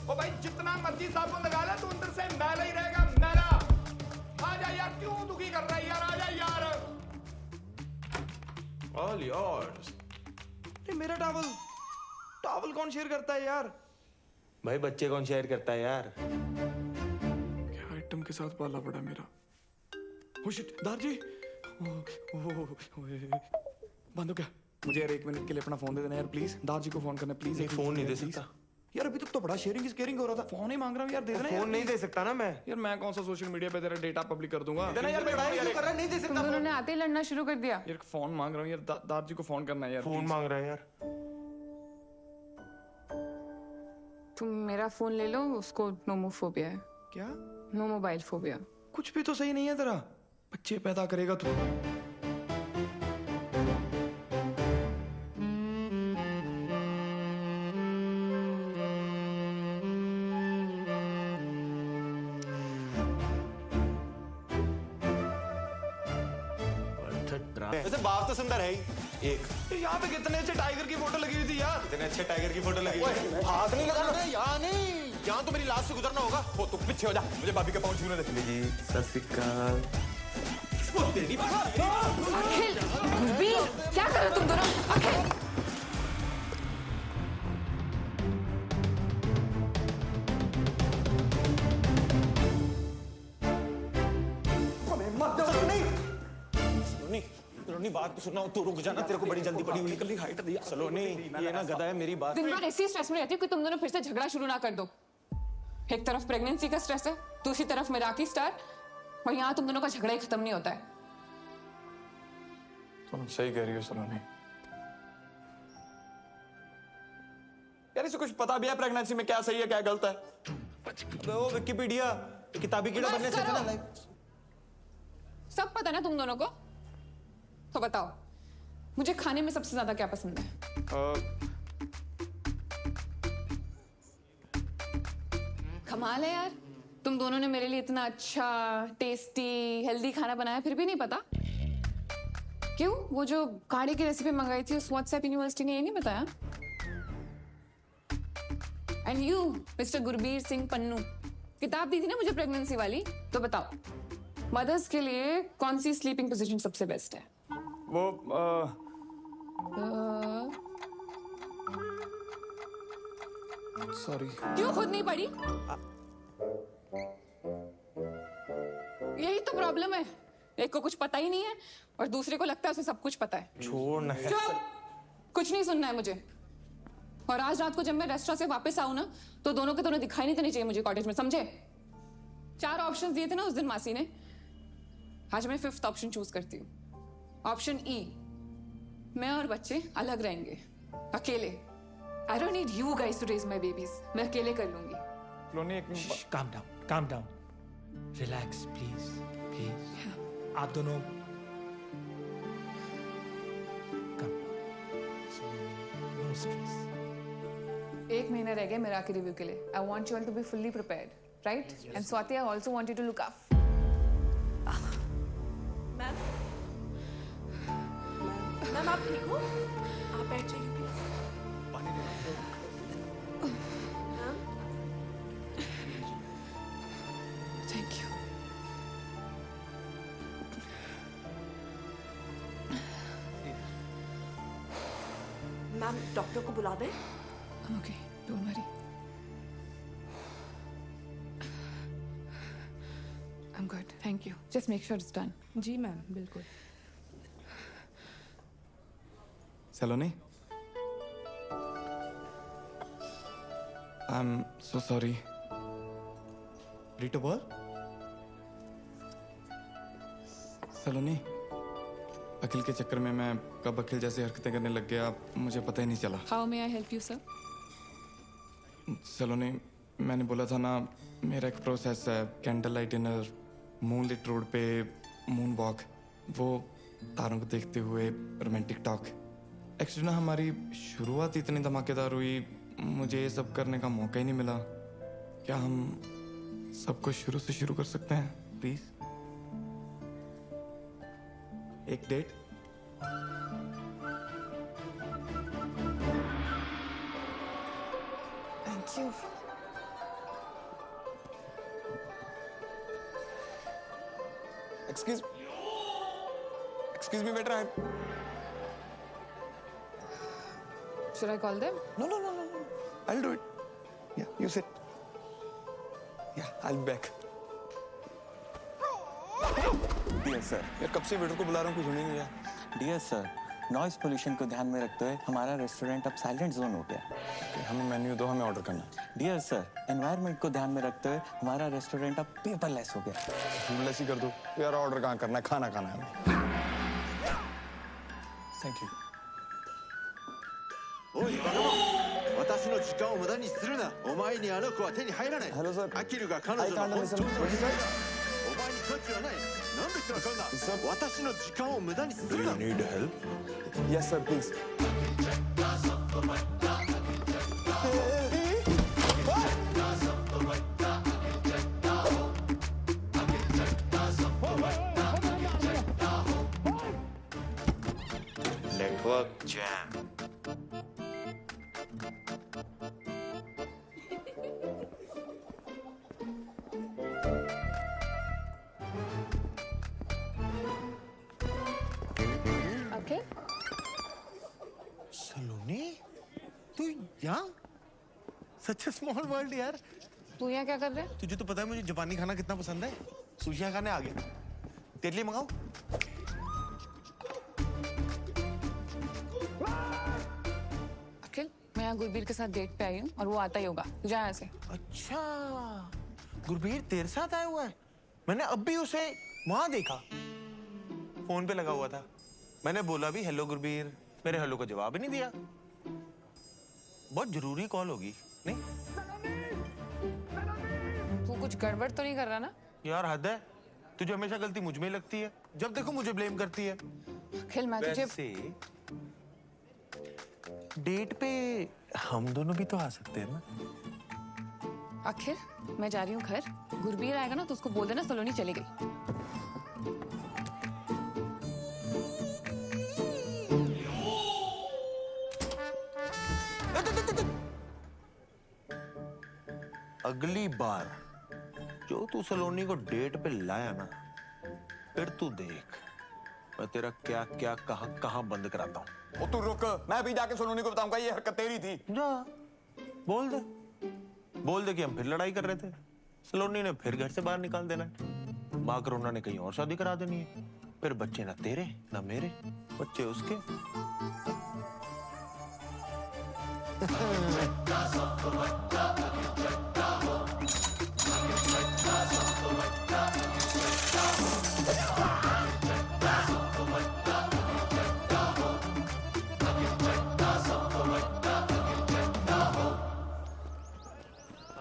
ओ भाई जितना मर्जी साबुन लगा ले, तू अंदर से मैला ही रहेगा, मैला। आजा यार, क्यों दुखी कर रहा है यार, आजा यार। All yours. ये मेरा टॉवल कौन शेयर करता है यार? भाई बच्चे कौन शेयर करता है यार? क्या आइटम के साथ पाला पड़ा मेरा। ओ शिट, दारजी। बंद हो क्या? मुझे यार 1 मिनट के लिए अपना फोन दे देना यार प्लीज। दारजी को फोन करना प्लीज। एक फोन नहीं दे सकता यार, अभी तक तो बड़ा शेयरिंग इज केयरिंग हो रहा था। फोन ही मांग रहा हूँ यार, दे देना यार। फोन नहीं दे सकता ना मैं। यार मैं कौन सा सोशल मीडिया पे तेरा डेटा पब्लिक कर दूंगा। देना यार, मैं क्यों कर रहा, नहीं दे तुम सकता। दोनों ने आते ही लड़ना शुरू कर दिया। यार फोन मांग रहा हूँ यार, दारजी को फोन करना है यार। फोन मांग रहा है यार। तुम मेरा फोन ले लो, उसको नोमोफोबिया है। क्या? No mobile phobia. कुछ भी तो सही नहीं है तेरा। बच्चे पैदा करेगा तू। वैसे बाप तो सुंदर है ही। एक यहाँ पे कितने अच्छे टाइगर की फोटो लगी हुई थी यार। इतने अच्छे टाइगर की फोटो लगी हुई है। हाथ नहीं लगाना यहाँ, नहीं यहाँ तो मेरी लाश से गुजरना होगा। हो तू पीछे हो जा, मुझे भाभी के पाँव छूने दे। जी सत श्री अकाल। अखिल, गुरबीर, क्या कर रहे हो तुम दोनों? अखिल, सलोनी बात तो सुना, तू रुक जाना, तेरे को बड़ी जल्दी पड़ी हुई। हाइट दी सलोनी, ये ना गधा है, मेरी बात। दिन भर ऐसी स्ट्रेस में रहती हूँ कि तुम दोनों फिर से झगड़ा शुरू ना कर दो। एक तरफ प्रेगनेंसी का स्ट्रेस है, दूसरी तरफ मिराकी स्टार, और यहाँ तुम दोनों का झगड़ा ही खत्म नहीं होता है। तुम सही कह रही हो सलोनी। यार इसे कुछ पता भी है प्रेगनेंसी में क्या सही है क्या गलत है? अबे वो विकिपीडिया किताबी कीड़ा बनने से अच्छा ना। सब पता ना तुम दोनों को? तो बताओ, मुझे खाने में सबसे ज्यादा क्या पसंद है? कमाल है यार, तुम दोनों ने मेरे लिए इतना अच्छा, टेस्टी, हेल्दी खाना बनाया, फिर भी नहीं पता। क्यों? वो जो गाड़ी की रेसिपी मंगाई थी उस व्हाट्सएप यूनिवर्सिटी ने ये नहीं बताया? And you mister Gurbir Singh Pannu, किताब दी थी ना मुझे प्रेगनेंसी वाली, तो बताओ मदर्स के लिए कौन सी स्लीपिंग पोजीशन सबसे बेस्ट है? वो सॉरी। क्यों खुद नहीं पढ़ी? यही तो प्रॉब्लम है, एक को कुछ पता ही नहीं है और दूसरे को लगता है उसे सब कुछ पता है। छोड़ ना। चुप! कुछ नहीं सुनना है मुझे। और आज रात को जब मैं रेस्टोरेंट से वापस आऊं ना, तो दोनों के दोनों दिखाई नहीं देने चाहिए मुझे कॉटेज में, समझे? 4 ऑप्शंस दिए थे ना उस दिन मासी ने, आज मैं 5th ऑप्शन चूज करती हूँ। ऑप्शन ई, मैं और बच्चे अलग रहेंगे, अकेले। I don't need you guys to raise my babies. मैं अकेले कर लूंगी। सलोनी एक minute. calm down. Relax, please. आप दोनों no stress. 1 महीना रह गया मेराकी रिव्यू के लिए। I want you all to be fully prepared, right? And Swati, I also want you to look up. Ma'am आप ठीक हो? आप बैठ जाइए please. Thank you. Ma'am doctor को बुला दें? Okay, don't worry. I'm good. Thank you. Just make sure it's done. जी मैम, बिल्कुल। Saloni, I am so sorry. रीटो बोल। सलोनी, अखिल के चक्कर में मैं कब अखिल जैसी हरकतें करने लग गया मुझे पता ही नहीं चला। How may I help you, sir? सलोनी, मैंने बोला था ना, मेरा एक प्रोसेस है, candle light dinner, moonlit road पे मून वॉक, वो तारों को देखते हुए रोमांटिक टॉक। एक्चुअली ना हमारी शुरुआत इतनी धमाकेदार हुई, मुझे ये सब करने का मौका ही नहीं मिला। क्या हम सब कुछ शुरू से शुरू कर सकते हैं प्लीज? एक date? Thank you. Excuse me, waiter. Should I call them? No. I'll do it. Yeah, you sit. Yeah, I'll be back. Dear sir, यार कब से वेटर को बुला रहा हूँ, कुछ सुन ही नहीं रहा। डियर सर, नॉइज पोल्यूशन को ध्यान में रखते हुए हमारा रेस्टोरेंट अब साइलेंट जोन हो गया। हमें मेन्यू दो, हमें ऑर्डर करना। डियर सर, एनवायरनमेंट को ध्यान में रखते हुए हमारा रेस्टोरेंट अब पेपरलेस हो गया। पेपरलेस ही कर दो यार, ऑर्डर कहाँ करना है, खाना खाना है हमें। Thank you. おいバカ者、私の時間を無駄にするな。お前にあの子は手に入らない。アキルが彼女の本当の人間だ。お前に価値はない。なんで人が買うんだ。私の時間を無駄にするな。 Do you need help? Yes sir, please. Network jam. Okay. सलोनी, तू यहाँ? Such a small world यार। तू यहाँ क्या कर रहा है? तुझे तो पता है मुझे जापानी खाना कितना पसंद है। सुशियां खाने आ गया। तेरे लिए मंगाऊं? अखिल, मैं यहाँ गुरबीर के साथ डेट पे आई हूँ और वो आता ही होगा। तू जा यहाँ से। अच्छा, गुरबीर तेरे साथ आया हुआ है? मैंने अब भी उसे वहां देखा, फोन पे लगा हुआ था। मैंने बोला भी हेलो गुरबीर, मेरे हेलो का जवाब ही नहीं दिया। बहुत जरूरी कॉल होगी, नहीं? तू कुछ गड़बड़ तो नहीं कर रहा ना? यार हद है, तुझे हमेशा गलती मुझ में ही लगती है। जब देखो मुझे ब्लेम करती है। अखिल, मैं तुझे डेट पे हम दोनों भी तो आ सकते हैं ना? अखिल, मैं जा रही हूँ घर। गुरबीर आएगा ना तो उसको बोल देना सलोनी चली गई। अगली बार जो तू सलोनी को डेट पे लाया ना, फिर तू देख मैं तेरा क्या क्या कहाँ बंद कराता हूँ। ओ तू रुक, मैं भी जाके सलोनी को बताऊंगा ये हरकत तेरी थी। जा, बोल दे बोल दे कि हम फिर लड़ाई कर रहे थे, सलोनी ने फिर घर से बाहर निकाल देना है, माँ करुणा ने कहीं और शादी करा देनी है, फिर बच्चे ना तेरे ना मेरे, बच्चे उसके।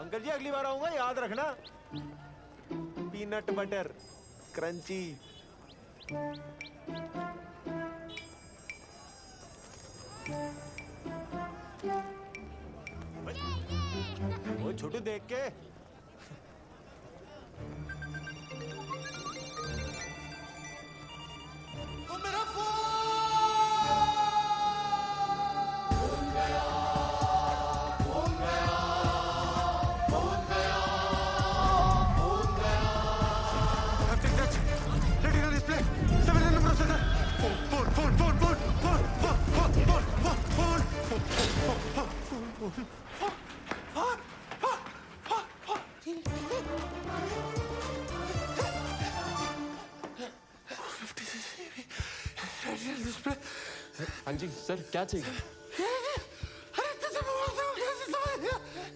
अंकल जी अगली बार आऊंगा याद रखना, पीनट बटर क्रंची। वो छोटू देख के मेरा हाँ जी सर, क्या चाहिए?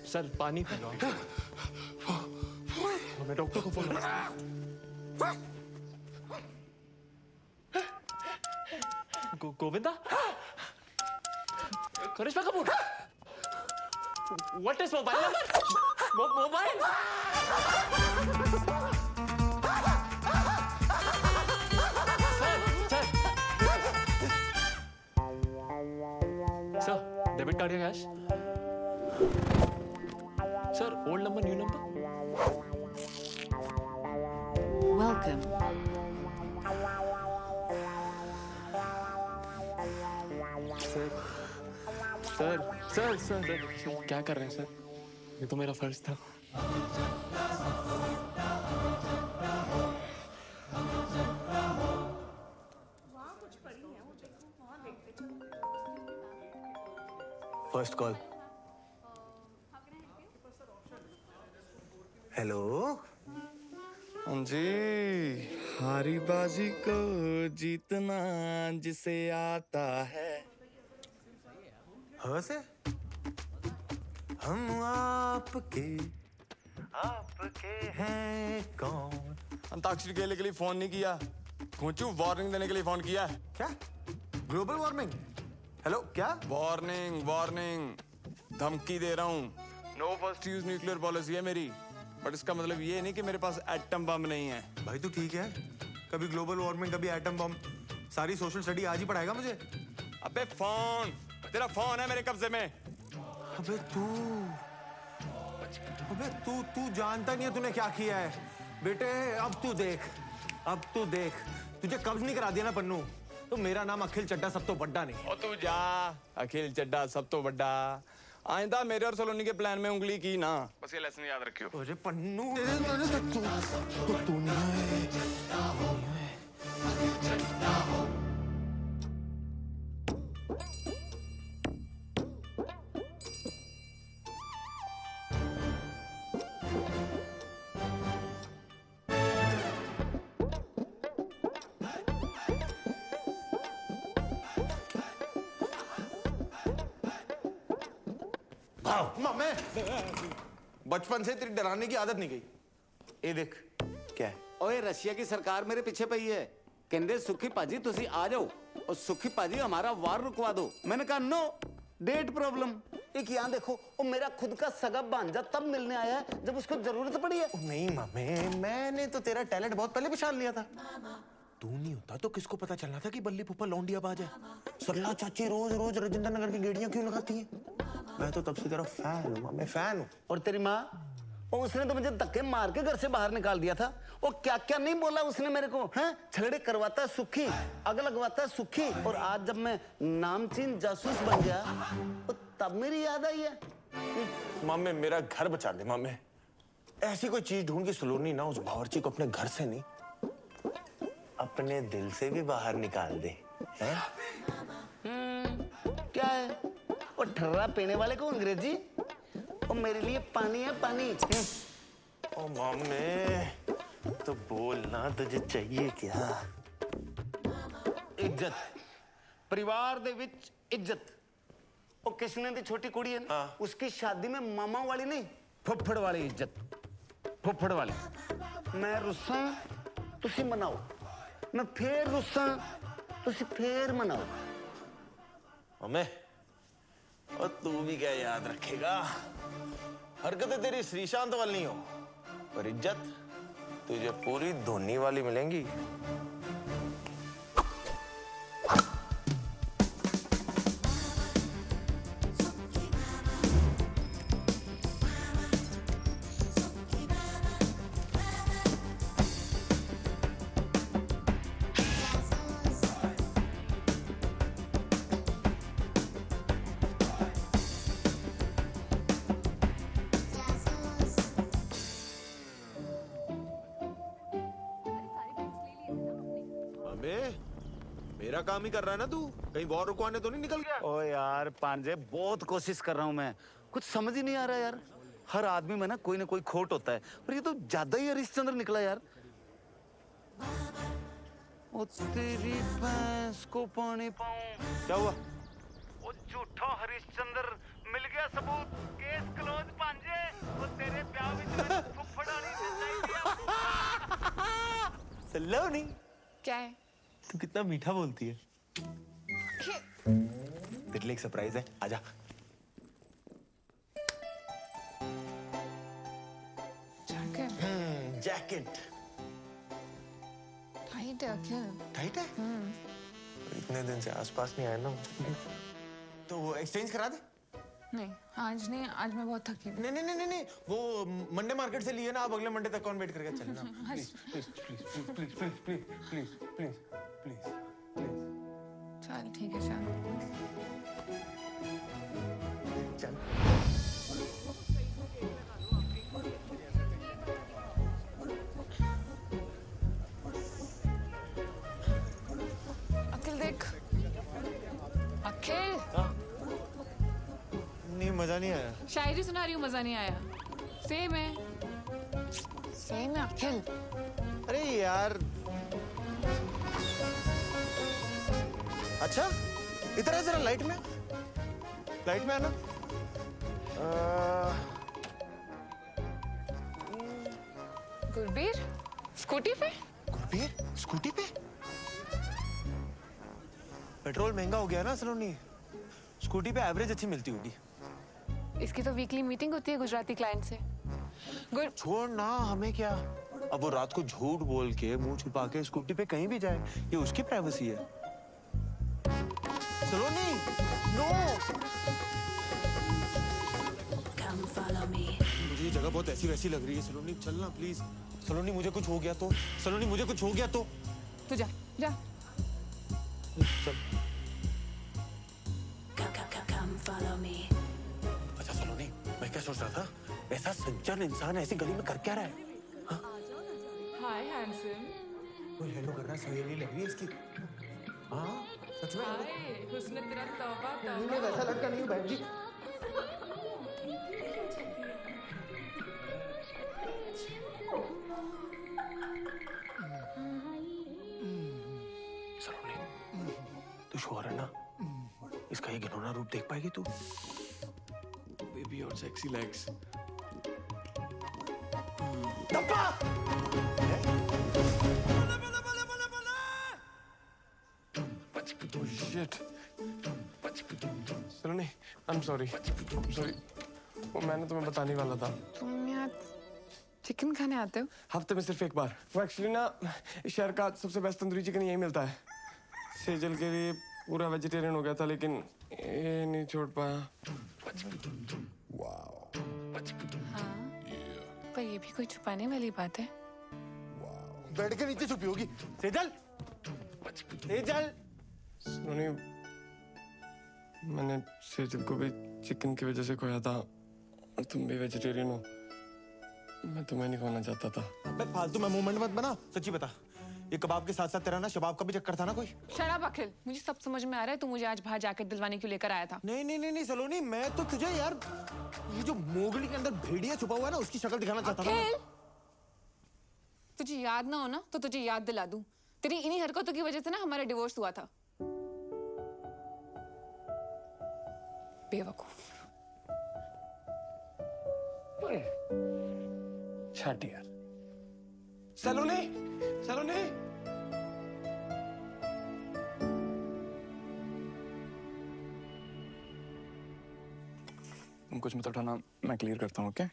सर पानी पी लो। मैं डॉक्टर को phone Govinda, Karishma Kapoor, what is mobile number? Mobile sir, debit card या कैश? Sir, old number new number? Welcome. Sir sir sir sir क्या कर रहे हैं सर? ये तो मेरा फर्ज था। First call. हेलो। हाँ जी, हारी बाजी को जीतना जिसे आता है। हाँ से हम आपके हैं कौन? अंताक्षरी खेलने के लिए फोन नहीं किया, खोचू वार्निंग देने के लिए फोन किया। क्या? Global warming? हेलो क्या? वार्निंग वार्निंग, धमकी दे रहा हूँ। No first use nuclear policy है मेरी, बट इसका मतलब ये नहीं कि मेरे पास एटम बम नहीं है। भाई तू ठीक है? कभी ग्लोबल वार्मिंग, कभी एटम बम, सारी सोशल स्टडी आज ही पढ़ाएगा मुझे? अबे फोन, तेरा फोन है मेरे कब्जे में। अबे तू जानता नहीं है तूने क्या किया है बेटे। अब तू देख, तुझे कब्ज नहीं करा दिया ना पन्नू, तो मेरा नाम अखिल चड्डा सब तो बड्डा नहीं। और तू जा, अखिल चड्डा सब तो बड्डा। आइंदा मेरे और सलोनी के प्लान में उंगली की ना, बस ये लेसन याद रखियो। अरे पन्नू तू नहीं है। मामे, बचपन से तेरी डराने की आदत नहीं गई। ये देख क्या है? ओए रशिया की सरकार मेरे पीछे पई है, कहते सुखी पाजी तुसी आ जाओ और सुखी पाजी हमारा वार रुकवा दो। मैंने कहा नो, डेट प्रॉब्लम। एक यहाँ देखो, वो मेरा खुद का सगा भांजा तब मिलने आया है जब उसको जरूरत पड़ी है। नहीं मामे, मैंने तो तेरा टैलेंट बहुत पहले पहचान लिया था। तू नहीं होता तो किसको पता चलना था कि बल्ली फूफा लौंडिया बाज है। सरला चाची रोज रोज राजेंद्र नगर की गेड़ियां क्यों लगाती है? मैं तो तब से तेरा फैन हूँ, मैं फैन हूँ। और तेरी माँ, उसने तो मुझे धक्के मार के घर से बाहर निकाल दिया था। वो क्या क्या नहीं बोला उसने मेरे को, हैं? झगड़े करवाता है सुखी, आग लगवाता है सुखी। और आज जब मैं नामचीन जासूस बन गया तो तब मेरी याद आई है। मामे मेरा घर बचा दे मामे, ऐसी कोई चीज ढूंढ के सलोनी ना उस बावर्ची को अपने घर से नहीं अपने दिल से भी बाहर निकाल दे। हैं? क्या है वो ठर्रा पीने वाले को अंग्रेजी? और मेरे लिए पानी है पानी। ओ मामे तो बोलना तुझे चाहिए क्या? इज्जत, परिवार दे विच इज्जत। और किसने दी छोटी कुड़ी है ना, उसकी शादी में मामा वाली नहीं, फुफड़ वाली इज्जत, फुफड़ वाली। मैं रुस्सा तुसी मनाओ, मैं फिर रुस्सा तुसी फिर मनाओ। मामे और तू भी क्या याद रखेगा? हरकतें तेरी श्रीशांत वाली नहीं हो, पर इज्जत तुझे पूरी धोनी वाली मिलेंगी। मेरा काम ही कर रहा है ना तू, कहीं वॉर रुकवाने तो नहीं निकल गया? ओ यार पांजे, बहुत कोशिश कर रहा हूं मैं, कुछ समझ ही नहीं आ रहा यार। हर आदमी में ना कोई खोट होता है, पर ये तो ज्यादा ही हरिश्चंद्र निकला यार। ओ तेरी भैंस को पानी पाऊं। क्या हुआ? ओ झूठा हरिश्चंद्र, मिल गया सबूत, केस क्लोज पांजे। वो तेरे ब्याह में फुफड़ा नहीं सलोनी, क्या है? तू कितना मीठा बोलती है। तेरे लिए एक सरप्राइज है, आजा। जैकेट टाइट है क्या? टाइट है? इतने दिन से आसपास नहीं आया ना, तो वो एक्सचेंज करा दे। नहीं आज नहीं, आज मैं बहुत थकी हूँ। नहीं, वो मंडे मार्केट से लिए ना, आप अगले मंडे तक कौन वेट करके चलना। प्लीज। चल ठीक है चल। अखिल देख, अखिल। नहीं मजा नहीं आया। शायरी सुना रही हूँ, मजा नहीं आया। सेम है अखिल। अरे यार, अच्छा इधर है, जरा लाइट में आना। गुरबीर स्कूटी पे? पेट्रोल महंगा हो गया ना सलोनी, स्कूटी पे एवरेज अच्छी मिलती होगी। इसकी तो वीकली मीटिंग होती है गुजराती क्लाइंट से। छोड़ ना, हमें क्या। अब वो रात को झूठ बोल के, मुंह छुपा के स्कूटी पे कहीं भी जाए, ये उसकी प्राइवेसी है। सलोनी, नो। मुझे ये जगह बहुत ऐसी वैसी लग रही है। सलोनी चलना प्लीज। सलोनी मुझे कुछ हो गया तो, तू जा। चल। अच्छा सलोनी, मैं क्या सोच रहा था, ऐसा सज्जन इंसान ऐसी गली में कर क्या रहा है? हाय हैंडसम। वो हेलो कर रहा है, सहेली लग रही है इसकी। हाँ सच में। हाय हुस्न तेरा तौबा नहीं, मैं वैसा लड़का नहीं हूँ बहन जी। सलोनी, तू श्योर है ना इसका ये घिनौना रूप देख पाएगी तू? बेबी और sexy legs. Saloni, I'm sorry. वो मैंने तुम्हें बताने वाला था। तुम यहाँ चिकन खाने आते हो? हफ्ते में सिर्फ एक बार। वो एक्चुअली ना, शहर का सबसे बेस्ट तंदूरी चिकन यही मिलता है। सेजल के लिए पूरा वेजिटेरियन हो गया था, लेकिन ये नहीं छोड़ पाया। हाँ, पर ये भी कोई छुपाने वाली बात है। बेड के नीचे छुपी होगी। सेजल। सलोनी, मैंने सेजल को भी चिकन की वजह से खोया था, और तुम भी वेजिटेरियन हो। मैं तुम्हें नहीं खोना चाहता था। अबे फालतू में मूवमेंट मत बना, सच्ची बता ये कबाब के साथ साथ तेरा ना शबाब का भी चक्कर था ना कोई? शराब अखिल, मुझे सब समझ में आ रहा है। तू मुझे आज बाहर जैकेट दिलवाने क्यों लेकर आया था? नहीं सलोनी, मैं तो तुझे यार ये जो मोगली के अंदर भेड़िया छुपा हुआ है ना उसकी शक्ल दिखाना चाहता था। तुझे याद ना हो ना तो तुझे याद दिला दूं। तेरी इन्हीं हरकतों की वजह से ना हमारा डिवोर्स हुआ था। बेवकूफ। छट यार। सलोनी, सलोनी। तुम कुछ मत उठाना, मैं क्लियर करता हूँ, ओके?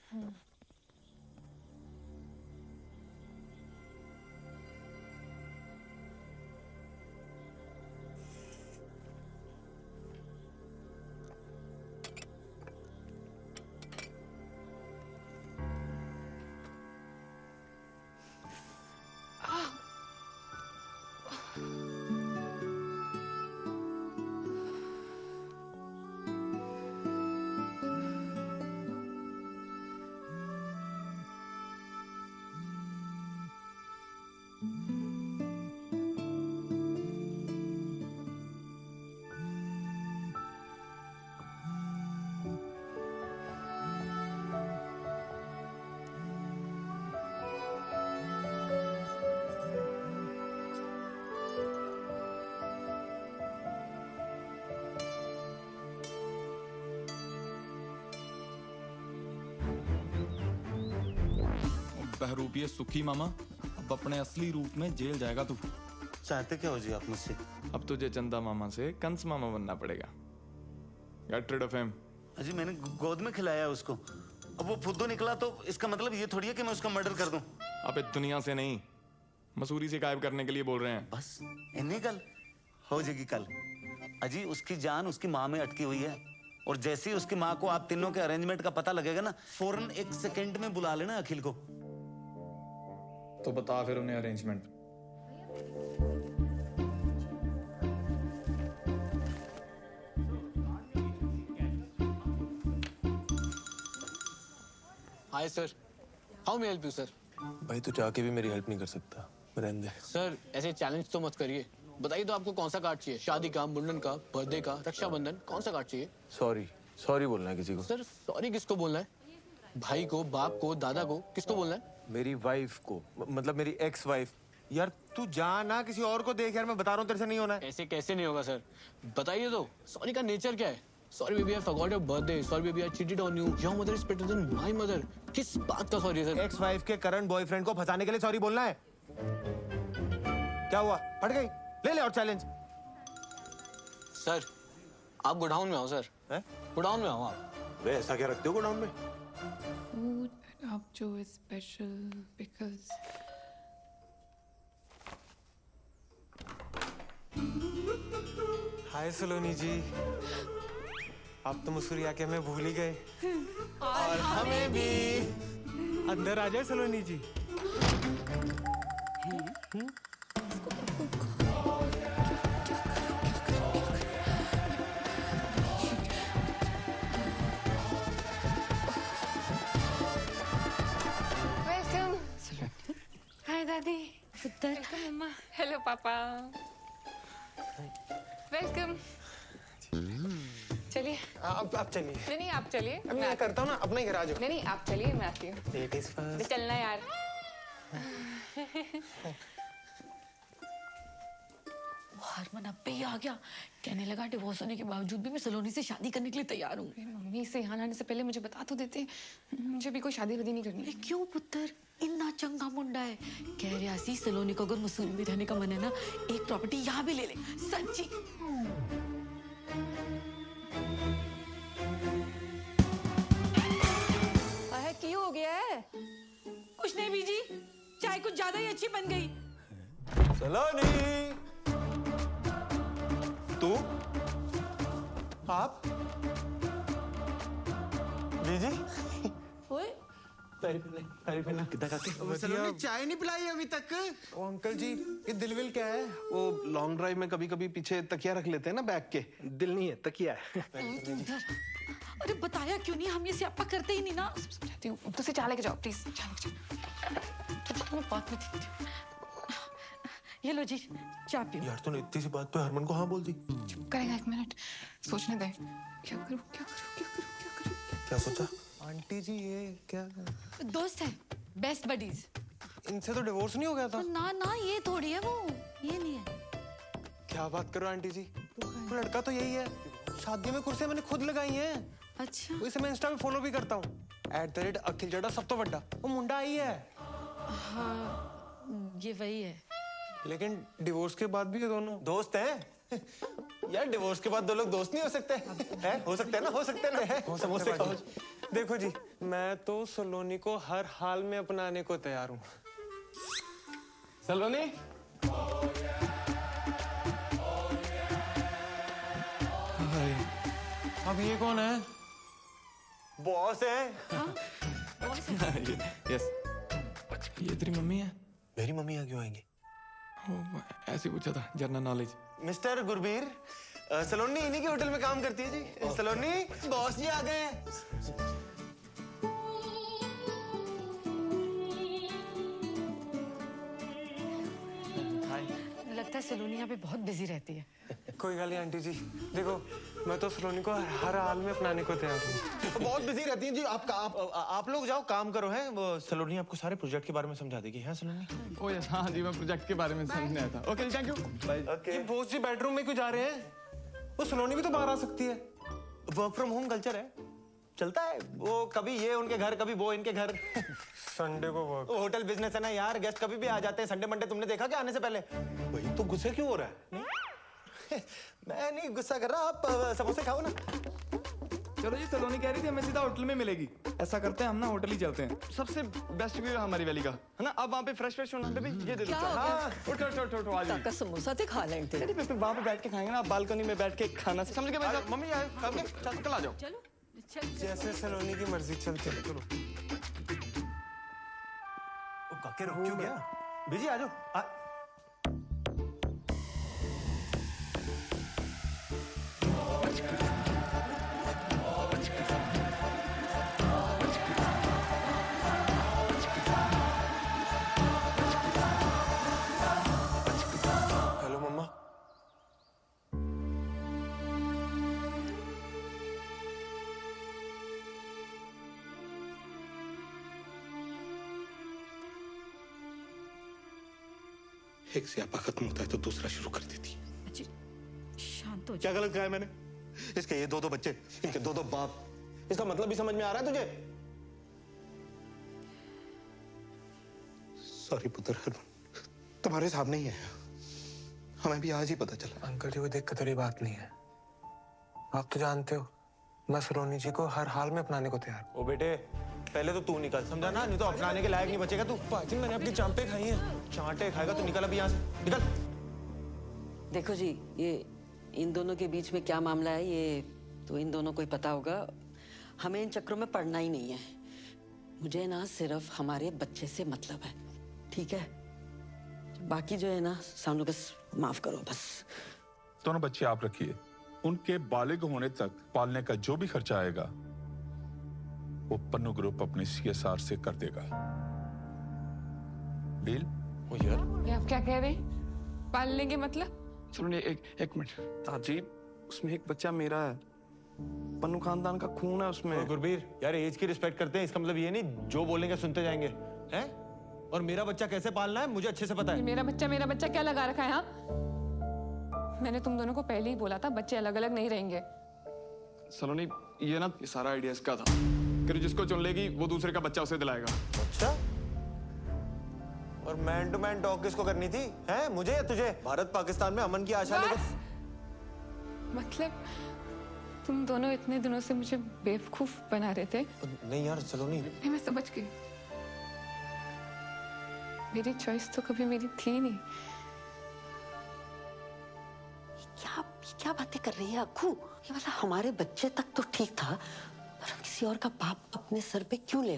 बहरूपिये सुखी मामा, अब अपने असली रूप में जेल जाएगा तू। चाहते क्या हो जी आप मुझसे? अब तुझे चंदा मामा से कंस मामा बनना पड़ेगा। Get rid of him। अजी मैंने गोद में खिलाया उसको, अब वो फुद्दू निकला तो इसका मतलब ये थोड़ी है कि मैं उसका मर्डर कर दूं। अबे दुनिया से नहीं, मसूरी से गायब करने के लिए बोल रहे हैं। बस इन्हीं कल हो जाएगी कल। अजी उसकी जान उसकी माँ में अटकी हुई है, और जैसे ही उसकी माँ को आप तीनों के अरेंजमेंट का पता लगेगा ना, फौरन 1 सेकंड में बुला लेना अखिल को। तो बता फिर उन्हें arrangement. Hi sir, how may help you sir? भाई तू चाह के भी मेरी हेल्प नहीं कर सकता, रहने दे। सर ऐसे चैलेंज तो मत करिए। बताइए तो आपको कौन सा कार्ड चाहिए? शादी का, मुंडन का, बर्थडे का, रक्षाबंधन, कौन सा कार्ड चाहिए? सॉरी बोलना है किसी को। सर सॉरी किसको बोलना है? भाई को, बाप को, दादा को, किसको बोलना है? मेरी वाइफ को, मतलब मेरी एक्स वाइफ। यार तू जा ना, किसी और को देख यार, मैं बता रहा हूँ तेरे से नहीं होना है। ऐसे कैसे नहीं होगा सर? बताइए तो, सॉरी का नेचर क्या है? Sorry baby I forgot your birthday, sorry baby I cheated on you, your mother is better than my mother. किस बात का सॉरी सर? एक्स वाइफ के करंट बॉयफ्रेंड को फंसाने के लिए सॉरी बोलना है? क्या हुआ, फट गई? ले और चैलेंज। सर आप गोडाउन में आओ सर। गोडाउन में आओ आप। वे ऐसा क्या रखते हो गोडाउन में? Food up to is special because हाय सलोनी जी, आप तो मसूरी आके हमें भूल ही गए। और हमें भी। अंदर आ जाए सलोनी जी। वेलकम। हाय दादी। पुत्र। मम्मा। हेलो पापा। वेलकम। चलिए। आप चलिए। नहीं आप चलिए। मैं करता हूँ ना, अपना ही घर आ जाओ। नहीं आप चलिए, मैं आती हूँ। Ladies first. चलना यार। हरमन अब पे ही आ गया, कहने लगा डिवोर्स होने के बावजूद भी मैं सलोनी से शादी करने के लिए तैयार हूँ। मम्मी से यहाँ आने से पहले मुझे बता तो देते, मुझे भी कोई शादी वादी नहीं करनी। क्यों पुत्र, इतना चंगा मुंडा है। कह रहा सी सलोनी को अगर मसूरी में रहने का मन है ना, एक प्रॉपर्टी यहाँ भी ले ले। सच्ची। की हो गया है? कुछ नहीं बीजी, चाय कुछ ज्यादा ही अच्छी बन गई। सलोनी, तू, आप, बीजी, ओए, सलोनी चाय नहीं पिलाई अभी तक? ओ अंकल जी, ये दिलविल क्या है? वो लॉन्ग ड्राइव में कभी कभी पीछे तकिया रख लेते हैं ना बैग के। दिल नहीं है, तकिया है। अरे बताया क्यों नहीं? हम ये स्यापा करते ही नहीं ना। समझाती हूँ, तो से चाय लेके जाओ प्लीज। चाय लेके जाओ। बात में देखती हूँ। ये लो जी चाय पियो। यार तूने इतनी सी बात पे हरमन को हाँ बोल दी। करेगा, 1 मिनट सोचने दे। क्या करूं क्या करूं क्या करूं क्या करूं? क्या सोचा? आंटी जी ये क्या? दोस्त है, बेस्ट बडीज। इनसे तो डिवोर्स नहीं हो गया था? ना ना, ये थोड़ी है वो, ये नहीं है। क्या बात करो आंटी जी, वो लड़का तो यही है, शादी में कुर्सियां मैंने खुद लगाई हैं। अच्छा, इसे मैं इंस्टा पे फॉलो भी करता हूँ, @अखिल जड़ा सब तो बड़ा, वो मुंडा आई है। हाँ ये वही है। लेकिन डिवोर्स के बाद भी ये दोनों दोस्त हैं। यार डिवोर्स के बाद दो लोग दोस्त नहीं हो सकते हैं? हो सकते हैं ना, हो सकते हैं ना, समोसे खाओ। देखो जी, मैं तो सलोनी को हर हाल में अपनाने को तैयार हूँ। सलोनी अब ये कौन है? बॉस है। यस, ये तेरी मम्मी है? मेरी मम्मी यहाँ क्यों आएंगी? ऐसे पूछा था, जनरल नॉलेज। मिस्टर गुरबीर, सलोनी इन्हीं के होटल में काम करती है जी। सलोनी, बॉस जी आ गए हैं। लगता है सलोनी यहाँ पे बहुत बिजी रहती है। कोई गल नहीं आंटी जी, देखो मैं तो सलोनी को हर हाल में अपनाने को तैयार हूँ। बहुत बिजी रहती हैं जी। आप लोग जाओ काम करो। हैं वो सलोनी आपको सारे प्रोजेक्ट के बारे में समझा देगी। है सलोनी? ओ यस, हाँ जी, मैं प्रोजेक्ट के बारे में समझने आया था। Okay thank you. ये बॉस जी बेडरूम में क्यों जा रहे हैं? वो सलोनी भी तो बाहर आ सकती है। वर्क फ्रॉम होम कल्चर है, चलता है। वो कभी ये उनके घर, कभी वो इनके घर। संडे को वर्क। होटल बिजनेस है ना यार, गेस्ट कभी भी आ जाते हैं। संडे मंडे तुमने देखा क्या आने से पहले? वही तो, गुस्से क्यों हो रहा है? मैं नहीं गुस्सा कर रहा, आप समोसे खाओ ना। चलो जी, सलोनी कह रही थी हमें सीधा होटल में मिलेगी। ऐसा करते हैं, हम ना होटल ही चलते हैं। सबसे बेस्ट व्यू है हमारी वैली का, है ना? अब वहाँ पे फ्रेश फ्रेश होना। बेबी ये दे दो। हाँ, उठो उठो उठो उठो, आ जाओ। काका समोसा ते खा लेते। अरे बेबी वहाँ पे बैठ के खाएंगे ना, बालकनी में बैठ के खाना। समझ गए मेरे साथ? मम्मी यार कल आ जाओ। चलो जैसे सलोनी की मर्जी, चलते हैं। चलो। ओ काके रुक क्यों गया? बिजी आ जाओ। हेलो मम्मा। एक स्यापा खत्म होता है तो दूसरा शुरू कर देती। शांत हो। क्या गलत कहा है मैंने? इसके ये दो बच्चे, इनके दो बाप, इसका मतलब भी समझ में आ रहा है तुझे? सॉरी पुत्र, तुम्हारे सामने ही है, हमें भी आज ही पता चला। अंकल जी, कोई दिक्कत वाली बात नहीं है। आप तो जानते हो मैं सलोनी जी को हर हाल में अपनाने को तैयार। ओ बेटे, पहले तो तू निकल, समझा ना? नहीं तो अपनाने के लायक नहीं बचेगा तू। पाजी मैंने अपनी चांपे खाई हैं, चांटे खाएगा तो निकल अभी यहाँ से, निकल। देखो जी, ये इन दोनों के बीच में क्या मामला है ये तो इन दोनों को ही पता होगा। हमें इन चक्रों में पड़ना ही नहीं है। मुझे ना सिर्फ हमारे बच्चे से मतलब है, ठीक है? बाकी जो है ना सामने बस माफ करो बस। दोनों बच्चे आप रखिए, उनके बालिग होने तक पालने का जो भी खर्चा आएगा वो पन्नू ग्रुप अपने CSR से कर देगा। डील? ओ यार, ये आप क्या कह रहे हैं? पाल लेंगे मतलब? सुनिए एक मिनट ताजी, उसमें एक बच्चा मेरा है, पन्नू खानदान का खून है उसमें। गुरबीर यार, एज की रिस्पेक्ट करते हैं, इसका मतलब ये नहीं जो बोलेंगे सुनते जाएंगे, हैं? और मेरा बच्चा कैसे पालना है मुझे अच्छे से पता है। मेरा बच्चा क्या लगा रखा है? हाँ, मैंने तुम दोनों को पहले ही बोला था बच्चे अलग अलग नहीं रहेंगे। सलोनी ये ना, ये सारा आइडिया इसका था कि जिसको चुन लेगी वो दूसरे का बच्चा उसे दिलाएगा। अच्छा, और मैन टू मैन टॉक किसको करनी थी? हैं? मुझे या तुझे? भारत पाकिस्तान में अमन की आशा लेकर। मतलब तुम दोनों इतने दिनों से मुझे बेवकूफ बना रहे थे। नहीं यार चलो नहीं, मैं समझ गई। मेरी चॉइस तो कभी मेरी थी नहीं। क्या बातें कर रही है अक्कू? ये मतलब हमारे बच्चे तक तो ठीक था, पर किसी और का बाप अपने सर पे क्यों ले?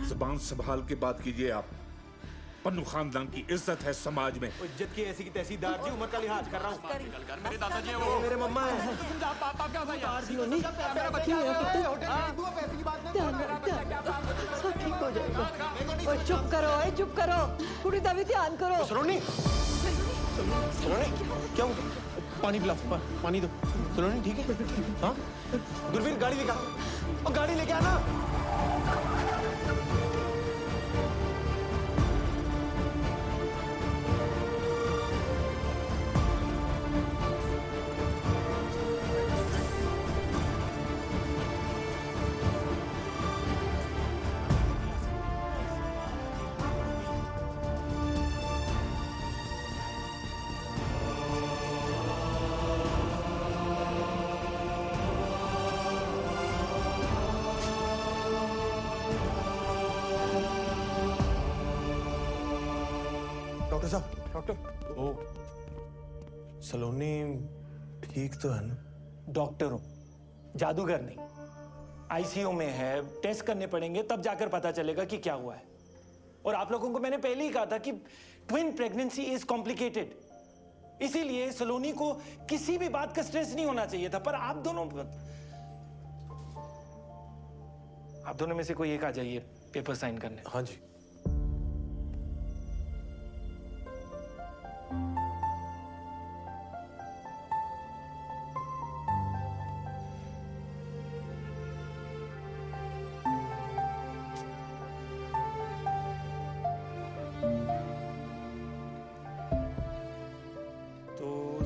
जुबान संभाल के बात कीजिए आप। पन्नू खानदान की इज्जत है समाज में। इज्जत की ऐसी की तहसीलदार जी, उम्र का लिहाज कर रहा हूँ। मेरे दादाजी हैं वो। मेरे मम्मा है। पापा क्या था यार? मेरा बच्चा सब ठीक हो जाएगा। ओए चुप करो, चुप करो, कुड़ी दा भी ध्यान करो। सलोनी, सलोनी क्या हुआ? पानी पिला, पानी दो। सलोनी ठीक है? हाँ? गुरवीर गाड़ी दिखा, और गाड़ी लेके आना। डॉक्टर साहब, डॉक्टर। ओ, सलोनी ठीक तो है ना? डॉक्टर हूं, जादूगर नहीं। आईसीयू में है, टेस्ट करने पड़ेंगे, तब जाकर पता चलेगा कि क्या हुआ है। और आप लोगों को मैंने पहले ही कहा था कि ट्विन प्रेगनेंसी इज कॉम्प्लिकेटेड, इसीलिए सलोनी को किसी भी बात का स्ट्रेस नहीं होना चाहिए था। पर आप दोनों में से कोई एक आ जाइए पेपर साइन करने। हाँ जी।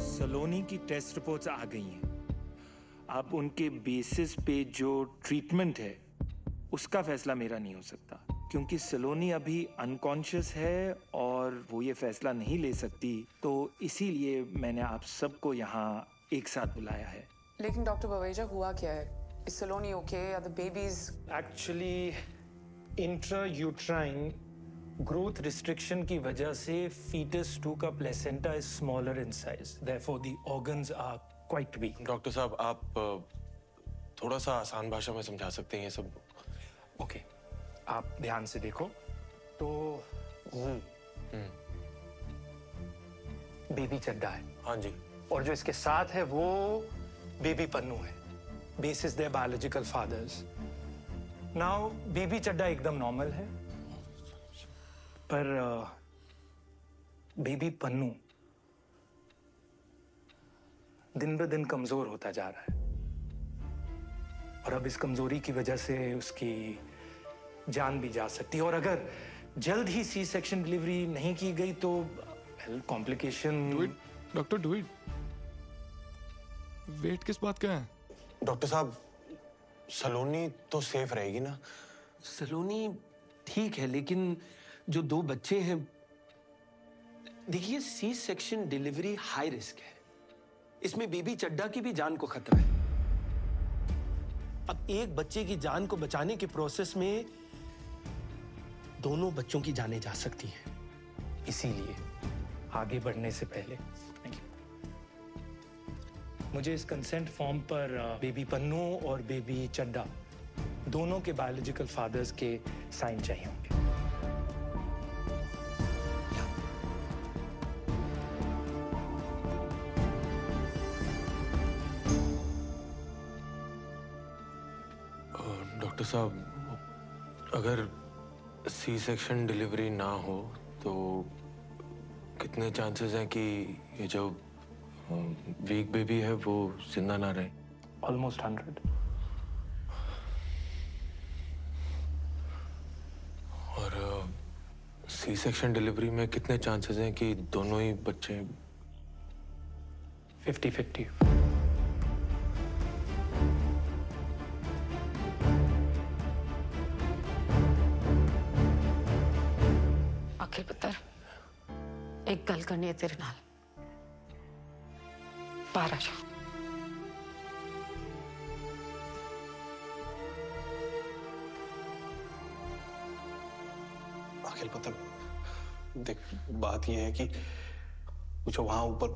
सलोनी की टेस्ट रिपोर्ट्स आ गई हैं। अब उनके बेसिस पे जो ट्रीटमेंट है उसका फैसला मेरा नहीं हो सकता, क्योंकि सलोनी अभी अनकॉन्शियस है और वो ये फैसला नहीं ले सकती। तो इसीलिए मैंने आप सबको यहाँ एक साथ बुलाया है। लेकिन डॉक्टर बवेजा, हुआ क्या है? Is Saloni okay? Are the babies? Actually intrauterine growth restriction की वजह से fetus 2 का placenta is smaller in size, therefore the organs are quite weak. Doctor साहब, आप थोड़ा सा आसान भाषा में समझा सकते हैं ये सब? ओके, आप ध्यान से देखो तो बेबी चड्डा है। हाँ जी। और जो इसके साथ है वो बेबी पन्नू है, basis their biological fathers. Now baby Chadda एकदम नॉर्मल है, पर बेबी पन्नू दिन ब दिन कमजोर होता जा रहा है, और अब इस कमजोरी की वजह से उसकी जान भी जा सकती है। और अगर जल्द ही सी सेक्शन डिलीवरी नहीं की गई तो complication. Doctor do it. Wait किस बात का है? डॉक्टर साहब, सलोनी तो सेफ रहेगी ना? सलोनी ठीक है, लेकिन जो 2 बच्चे हैं, देखिए C section delivery high risk है, इसमें बेबी चड्डा की भी जान को खतरा है। अब एक बच्चे की जान को बचाने के प्रोसेस में दोनों बच्चों की जानें जा सकती हैं, इसीलिए आगे बढ़ने से पहले मुझे इस कंसेंट फॉर्म पर बेबी पन्नू और बेबी चड्डा दोनों के बायोलॉजिकल फादर्स के साइन चाहिए होंगे। डॉक्टर साहब, अगर सी सेक्शन डिलीवरी ना हो तो कितने चांसेस हैं कि ये जो वीक बेबी है वो जिंदा ना रहे? ऑलमोस्ट 100। और सी सेक्शन डिलीवरी में कितने चांसेस हैं कि दोनों ही बच्चे? 50-50। अखिल पुत्र, एक गल करनी है तेरे नाल। बाहर आ जा। अखिल पुत्र, देख बात यह है कि जो वहां ऊपर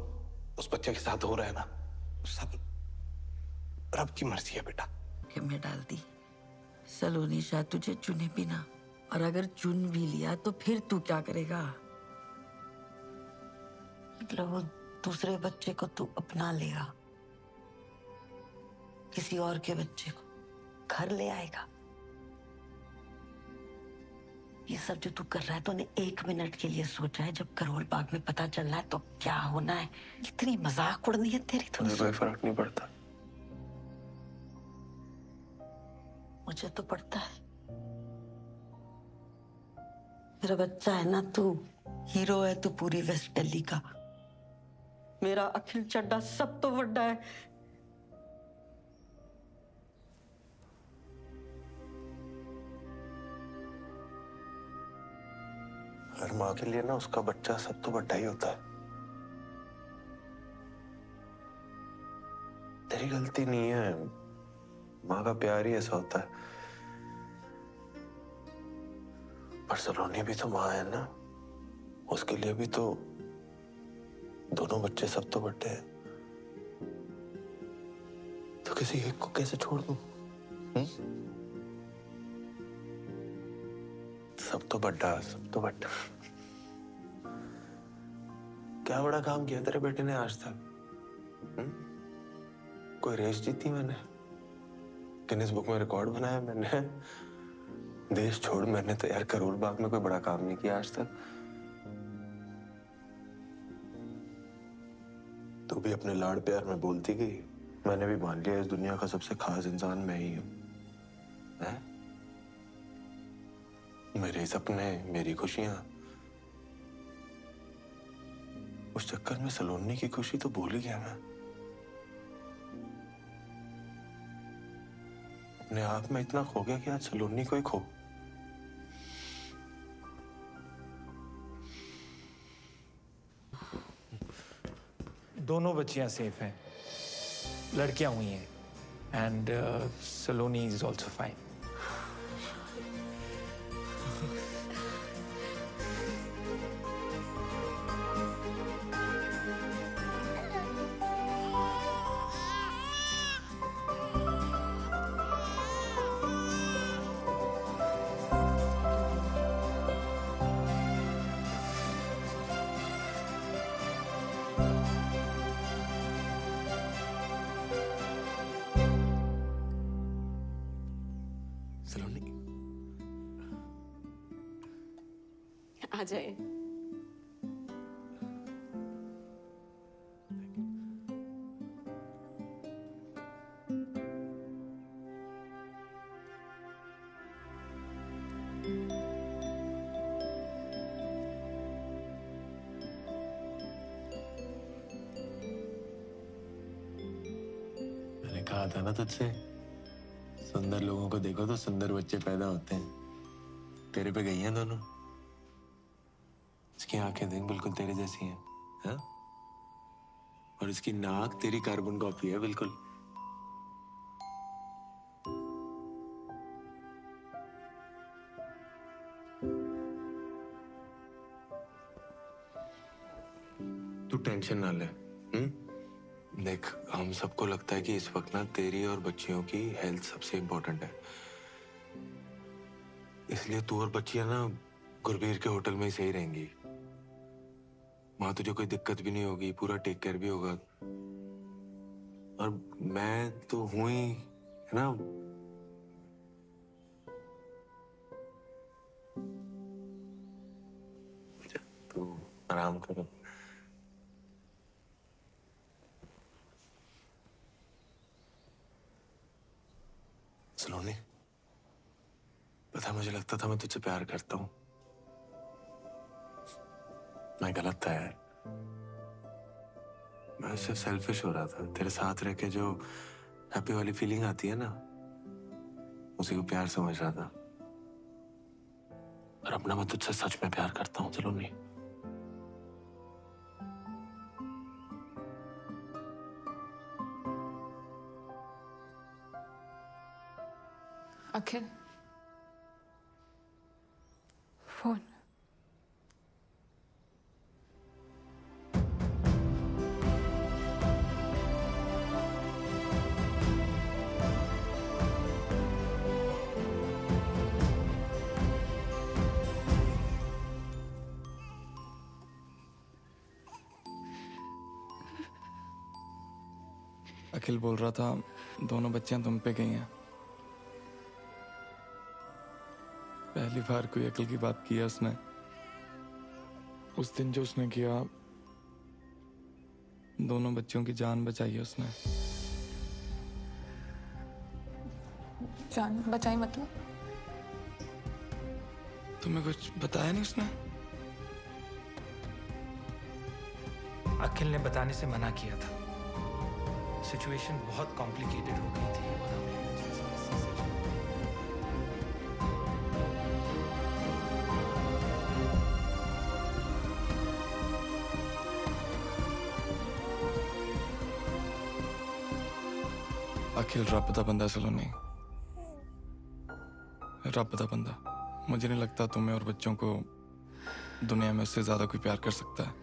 उस बच्चे के साथ हो रहा है ना, सब रब की मर्जी है बेटा। में डाल दी। सलोनी शायद तुझे चुने बिना और अगर चुन भी लिया तो फिर तू क्या करेगा? मतलब वो दूसरे बच्चे को तू अपना लेगा, किसी और के बच्चे को घर ले आएगा? ये सब जो तू कर रहा है तूने 1 मिनट के लिए सोचा है? जब करोल बाग में पता चल रहा है तो क्या होना है? इतनी मजाक उड़नी है तेरी तो मुझे कोई फर्क नहीं पड़ता। मुझे तो पड़ता है। मेरा बच्चा है ना तू, हीरो है तू पूरी वेस्ट दिल्ली का। मेरा अखिल चड्डा सब तो बड़ा है। हर माँ के लिए ना उसका बच्चा सब तो बड़ा ही होता है। तेरी गलती नहीं है, माँ का प्यार ही ऐसा होता है। पर सलोनी भी तो माँ है ना, उसके लिए भी तो दोनों बच्चे सब तो बड़े हैं। तो किसी एक को कैसे छोड़ दूं? सब तो बड़ा, सब तो बड़ा। क्या बड़ा काम किया तेरे बेटे ने आज तक? कोई रेस जीती मैंने, गिनीज बुक में रिकॉर्ड बनाया मैंने। देश छोड़, मैंने तो यार करोल बाग में कोई बड़ा काम नहीं किया आज तक। तू भी अपने लाड़ प्यार में बोलती गई, मैंने भी मान लिया इस दुनिया का सबसे खास इंसान मैं ही हूं। मेरे सपने, मेरी खुशियां, उस चक्कर में सलोनी की खुशी तो भूल ही गया मैं। अपने आप में इतना खो गया कि आज सलोनी को ही खो। दोनों बच्चियां सेफ हैं, लड़कियां हुई हैं, and Saloni is also fine. Saloni आ जाए। मैंने कहा था ना तुझसे, सुंदर लोगों को देखो तो सुंदर बच्चे पैदा होते हैं। तेरे पे गई हैं दोनों। इसकी आंखें देख बिल्कुल तेरे जैसी हैं, हाँ? और इसकी नाक तेरी कार्बन कॉपी है बिल्कुल। तू टेंशन ना ले। देख, हम सबको लगता है कि इस वक्त ना तेरी और बच्चियों की हेल्थ सबसे इम्पोर्टेंट है, इसलिए तू और बच्चियां ना गुरबीर के होटल में ही सही रहेंगी। वहां तुझे कोई दिक्कत भी नहीं होगी, पूरा टेक केयर भी होगा। और मैं तो हूं ही, है ना। तू आराम कर। सलोनी, पता है मुझे लगता था मैं तुझसे प्यार करता हूं। मैं गलत था यार। मैं सिर्फ सेल्फिश हो रहा था। तेरे साथ रह के जो हैप्पी वाली फीलिंग आती है ना, उसी को प्यार समझ रहा था। और अब ना मैं तुझसे सच में प्यार करता हूं सलोनी। अखिल, फोन। अखिल बोल रहा था दोनों बच्चियां तुम पे गई हैं। पहली बार कोई अकल की बात की है उसने। उस दिन जो उसने किया, दोनों बच्चों की जान बचाई है उसने। जान बचाई मतलब? तुम्हें कुछ बताया नहीं उसने? अखिल ने बताने से मना किया था। सिचुएशन बहुत कॉम्प्लिकेटेड हो गई थी और हमें अखिल रब दा बंदा सलोनी, रब दा बंदा। मुझे नहीं लगता तुम्हें और बच्चों को दुनिया में उससे ज्यादा कोई प्यार कर सकता है।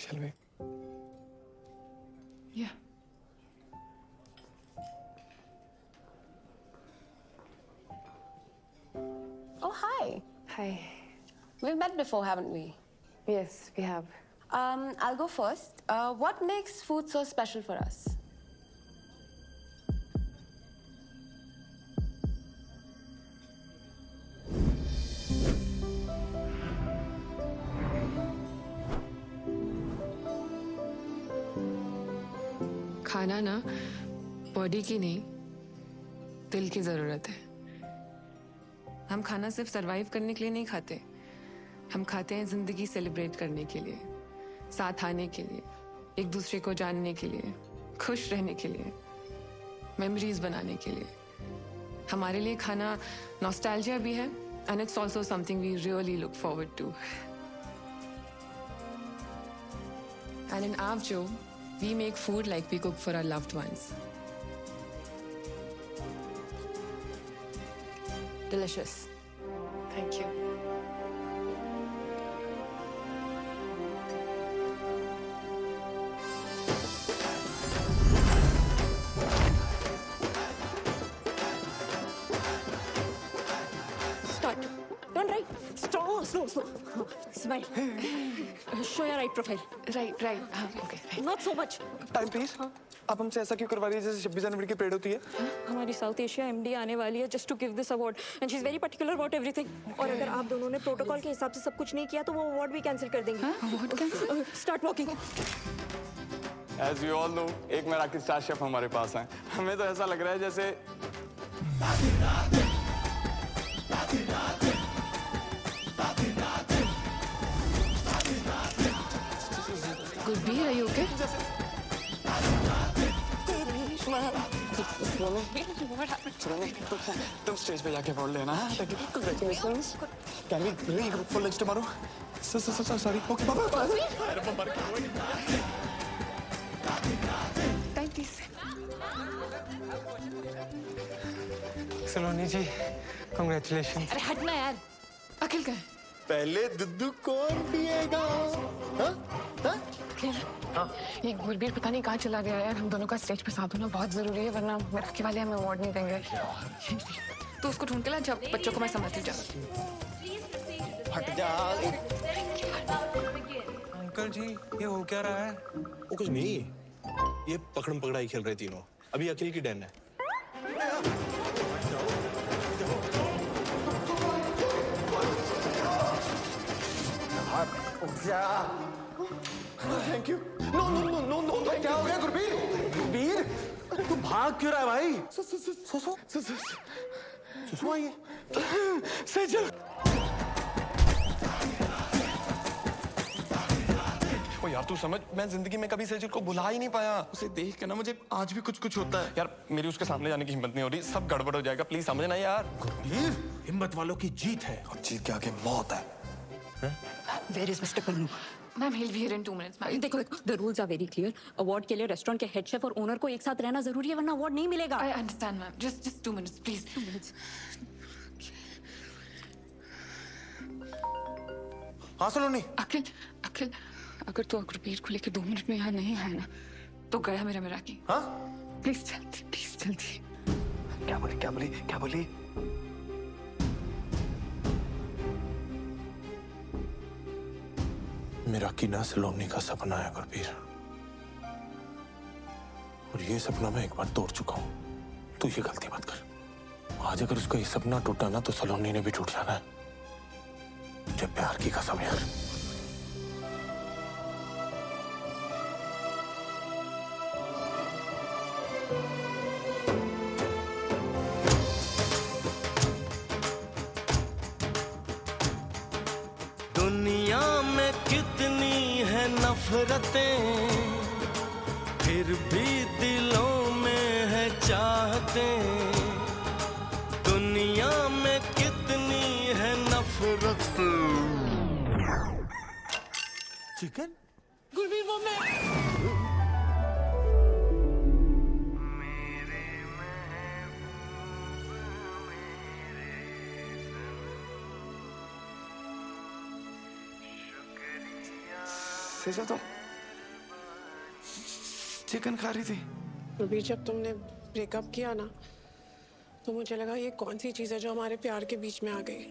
Shall we? Yeah. Oh, hi. Hi. We've met before, haven't we? Yes, we have. I'll go first. What makes food so special for us? खाना ना बॉडी की नहीं, दिल की जरूरत है। हम खाना सिर्फ सरवाइव करने के लिए नहीं खाते, हम खाते हैं जिंदगी सेलिब्रेट करने के लिए, साथ आने के लिए, एक दूसरे को जानने के लिए, खुश रहने के लिए, मेमोरीज बनाने के लिए। हमारे लिए खाना नॉस्टैल्जिया भी है and it's also something we really look forward to. And in आवजो we make food like we cook for our loved ones. Delicious. Thank you. Start. Turn right. Slow. Smile. Show your right profile. Right. Okay. Not so much. Time please. आप हमसे ऐसा क्यों करवा रही है जैसे 26 जनवरी की परेड होती है? हमारी साउथ एशिया एमडी आने वाली है just to give this award and she is very particular about everything. और अगर आप दोनों ने प्रोटोकॉल के हिसाब से सब कुछ नहीं किया तो वो अवार्ड भी कैंसिल कर देंगे। Award cancel? Start walking. As you all know, एक मराठी स्टार शेफ हमारे पास हैं। हमें तो ऐसा लग रहा है जैसे Gurbir, are you okay? तुम स्टेज पे जाके बोल लेना। Congratulations. Can we really go for lunch tomorrow? Sorry. Okay, bye. Thank you. Saloni ji, congratulations. अरे हटना यार, अखिल का है? पहले दुद्धू कौन पिएगा? ये गुरबीर पता नहीं कहाँ चला गया यार। हम दोनों का स्टेज पे साथ होना बहुत जरूरी है, वरना मराठी वाले हमें अवार्ड नहीं देंगे। तो उसको ढूंढ के ला, जब बच्चों को मैं संभालती जाऊँ। हट जा। अंकल जी, ये हो क्या रहा है? वो कुछ नहीं, ये पकड़म पकड़ाई खेल रहे तीनों। अभी अखिल की डैन है। Thank you. नो। क्या हो गया गुरबीर? तू भाग क्यों रहा है भाई? सुसु आई है। सेजल। ओ यार तू समझ, मैं जिंदगी में कभी सेजल को बुला ही नहीं पाया। उसे देख के ना मुझे आज भी कुछ होता है। यार मेरी उसके सामने जाने की हिम्मत नहीं हो रही। सब गड़बड़ हो जाएगा, प्लीज समझना यार। गुरबीर, हिम्मत वालों की जीत है। और जीत के आगे मौत है। Where is Mr. Pannu? Ma'am he'll be here in 2 minutes ma'am. देखो the rules are very clear। Award के लिए रेस्टोरेंट के हेड शेफ और ओनर को एक साथ रहना जरूरी है, वरना अवार्ड नहीं मिलेगा। I understand ma'am, just 2 minutes please। 2 minutes। हाँ सलोनी। अखिल अगर तू अग्रपीर को लेके 2 मिनट में यहाँ नहीं है ना तो गया मेरा मिराकी। हाँ प्लीज जल्दी। क्या बोली? मिराकी ना सलोनी का सपना है गुरबीर, और ये सपना मैं एक बार तोड़ चुका हूं। तू ये गलती मत कर। आज अगर उसका ये सपना टूटा ना तो सलोनी ने भी टूट जाना है। मुझे प्यार की कसम यार। दुनिया में कितनी है नफरतें, फिर भी दिलों में है चाहतें। दुनिया में कितनी है नफरतें। चिकन? गुरबीर वो मैं। सेजा तो चिकन खा रही थी। गुरबीर जब तुमने ब्रेकअप किया ना तो मुझे लगा ये कौन सी चीज़ है जो हमारे प्यार के बीच में आ गई।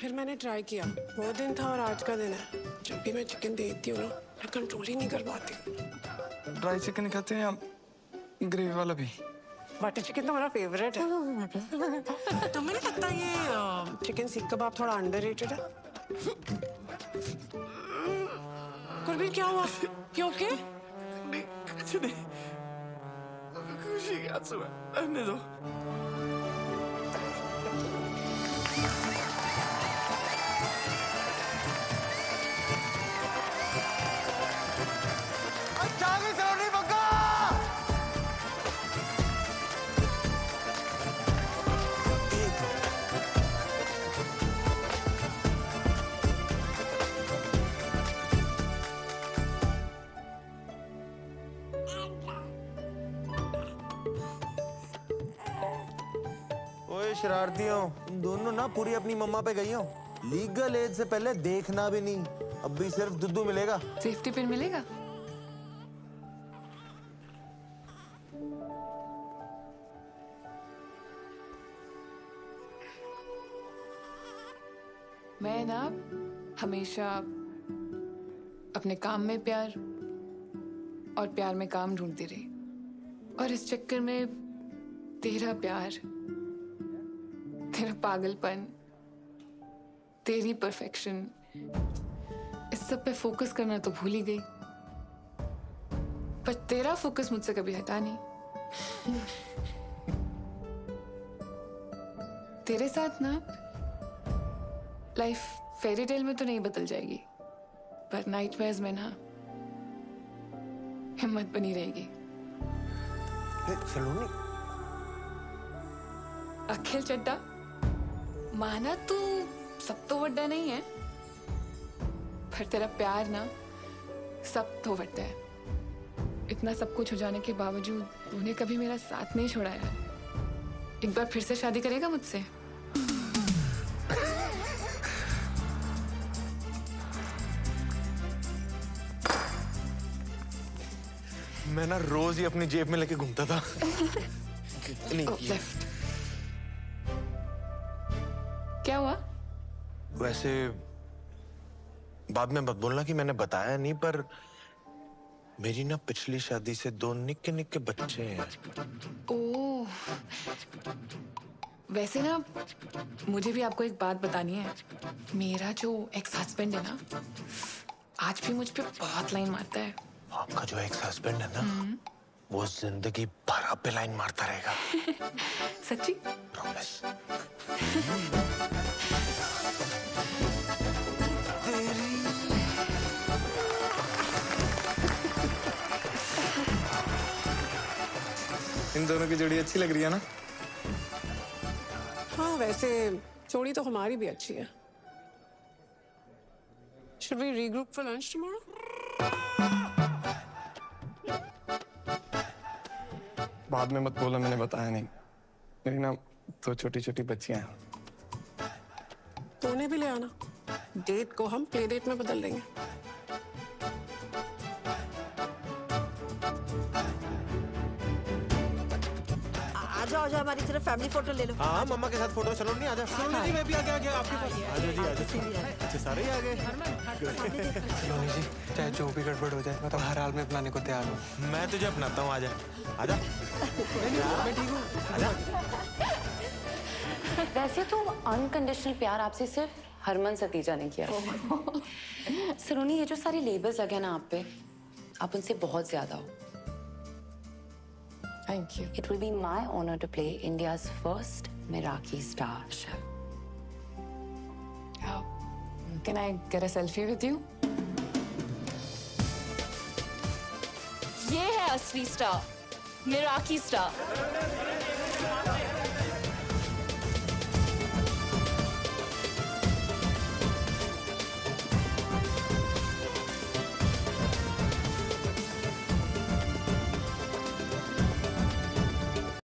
फिर मैंने ट्राई किया, वो दिन था और आज का दिन है। जब भी मैं चिकन देखती हूँ ना मैं कंट्रोल ही नहीं कर पाती। ड्राई चिकन खाते हैं या ग्रेवी वाला भी? बटर चिकन तो मेरा फेवरेट है। तुम्हें नहीं लगता ये चिकन सीख कबाब थोड़ा अंडररेटेड है? गुरबीर क्या हुआ? You okay? कुछ नहीं, खुशी के आंसू है, रहने दो। ओए शरारतियों, तुम दोनों ना पूरी अपनी मम्मा पे गई हो। लीगल एज से पहले देखना भी नहीं, अब भी सिर्फ दुद्धू मिलेगा। सेफ्टी पिन मिलेगा? मैं ना हमेशा अपने काम में प्यार और प्यार में काम ढूंढती रही, और इस चक्कर में तेरा प्यार, तेरा पागलपन, तेरी परफेक्शन, इस सब पे फोकस करना तो भूल ही गई। पर तेरा फोकस मुझसे कभी हटा नहीं। तेरे साथ ना लाइफ फेरी टेल में तो नहीं बदल जाएगी, पर नाइटमेयर्स में ना हिम्मत बनी रहेगी। सलोनी। अखिल चड्डा, माना तू सब तो वड्डा नहीं है, पर तेरा प्यार ना सब तो वड्डा है। इतना सब कुछ हो जाने के बावजूद तूने कभी मेरा साथ नहीं छोड़ा यार। एक बार फिर से शादी करेगा मुझसे? मैं ना रोज ही अपनी जेब में लेके घूमता था। नहीं, लेफ्ट। क्या हुआ? वैसे बाद में मत बोलना कि मैंने बताया नहीं, पर मेरी ना पिछली शादी से 2 निक्के निक्के बच्चे हैं। ओह, वैसे ना मुझे भी आपको एक बात बतानी है। मेरा जो एक्स हस्बैंड है ना, आज भी मुझ पे बहुत लाइन मारता है। आपका जो एक्स हस्बैंड है ना, वो जिंदगी भर आप पे लाइन मारता रहेगा। सच्ची? प्रॉमिस। इन दोनों की जोड़ी अच्छी लग रही है ना? हाँ, वैसे जोड़ी तो हमारी भी अच्छी है। Should we regroup for lunch tomorrow? बाद में मत बोला, मैंने बताया नहीं। मेरी ना 2 छोटी-छोटी बच्चियां हैं। तो उन्हें भी ले आना। डेट को हम प्ले डेट में बदल देंगे। आ जाओ हमारी तरफ फैमिली फोटो ले लो। हाँ मम्मा के साथ फोटो। चलो नहीं आजा। सलोनी जी मैं भी आ गया आपके पास। आजा जी आजा। अच्छा सारे ही आ गए। सलोनी जी चाहे जो भी गड़बड़ हो जाए मैं तो हर हाल में अपनाने को तैयार हूँ। मैं तुझे अपनाता हूँ। आजा आजा। मैं ठीक हूँ। आजा। वैसे तो अनकंडीशनल प्यार आपसे सिर्फ हरमन सतीजा ने किया। सलोनी ये जो सारे लेबल्स लगे ना आप पे, आप उनसे बहुत ज्यादा हो। Thank you. It will be my honor to play India's first Meraki star chef. Can I get a selfie with you? ये है असली स्टार, मेराकी स्टार।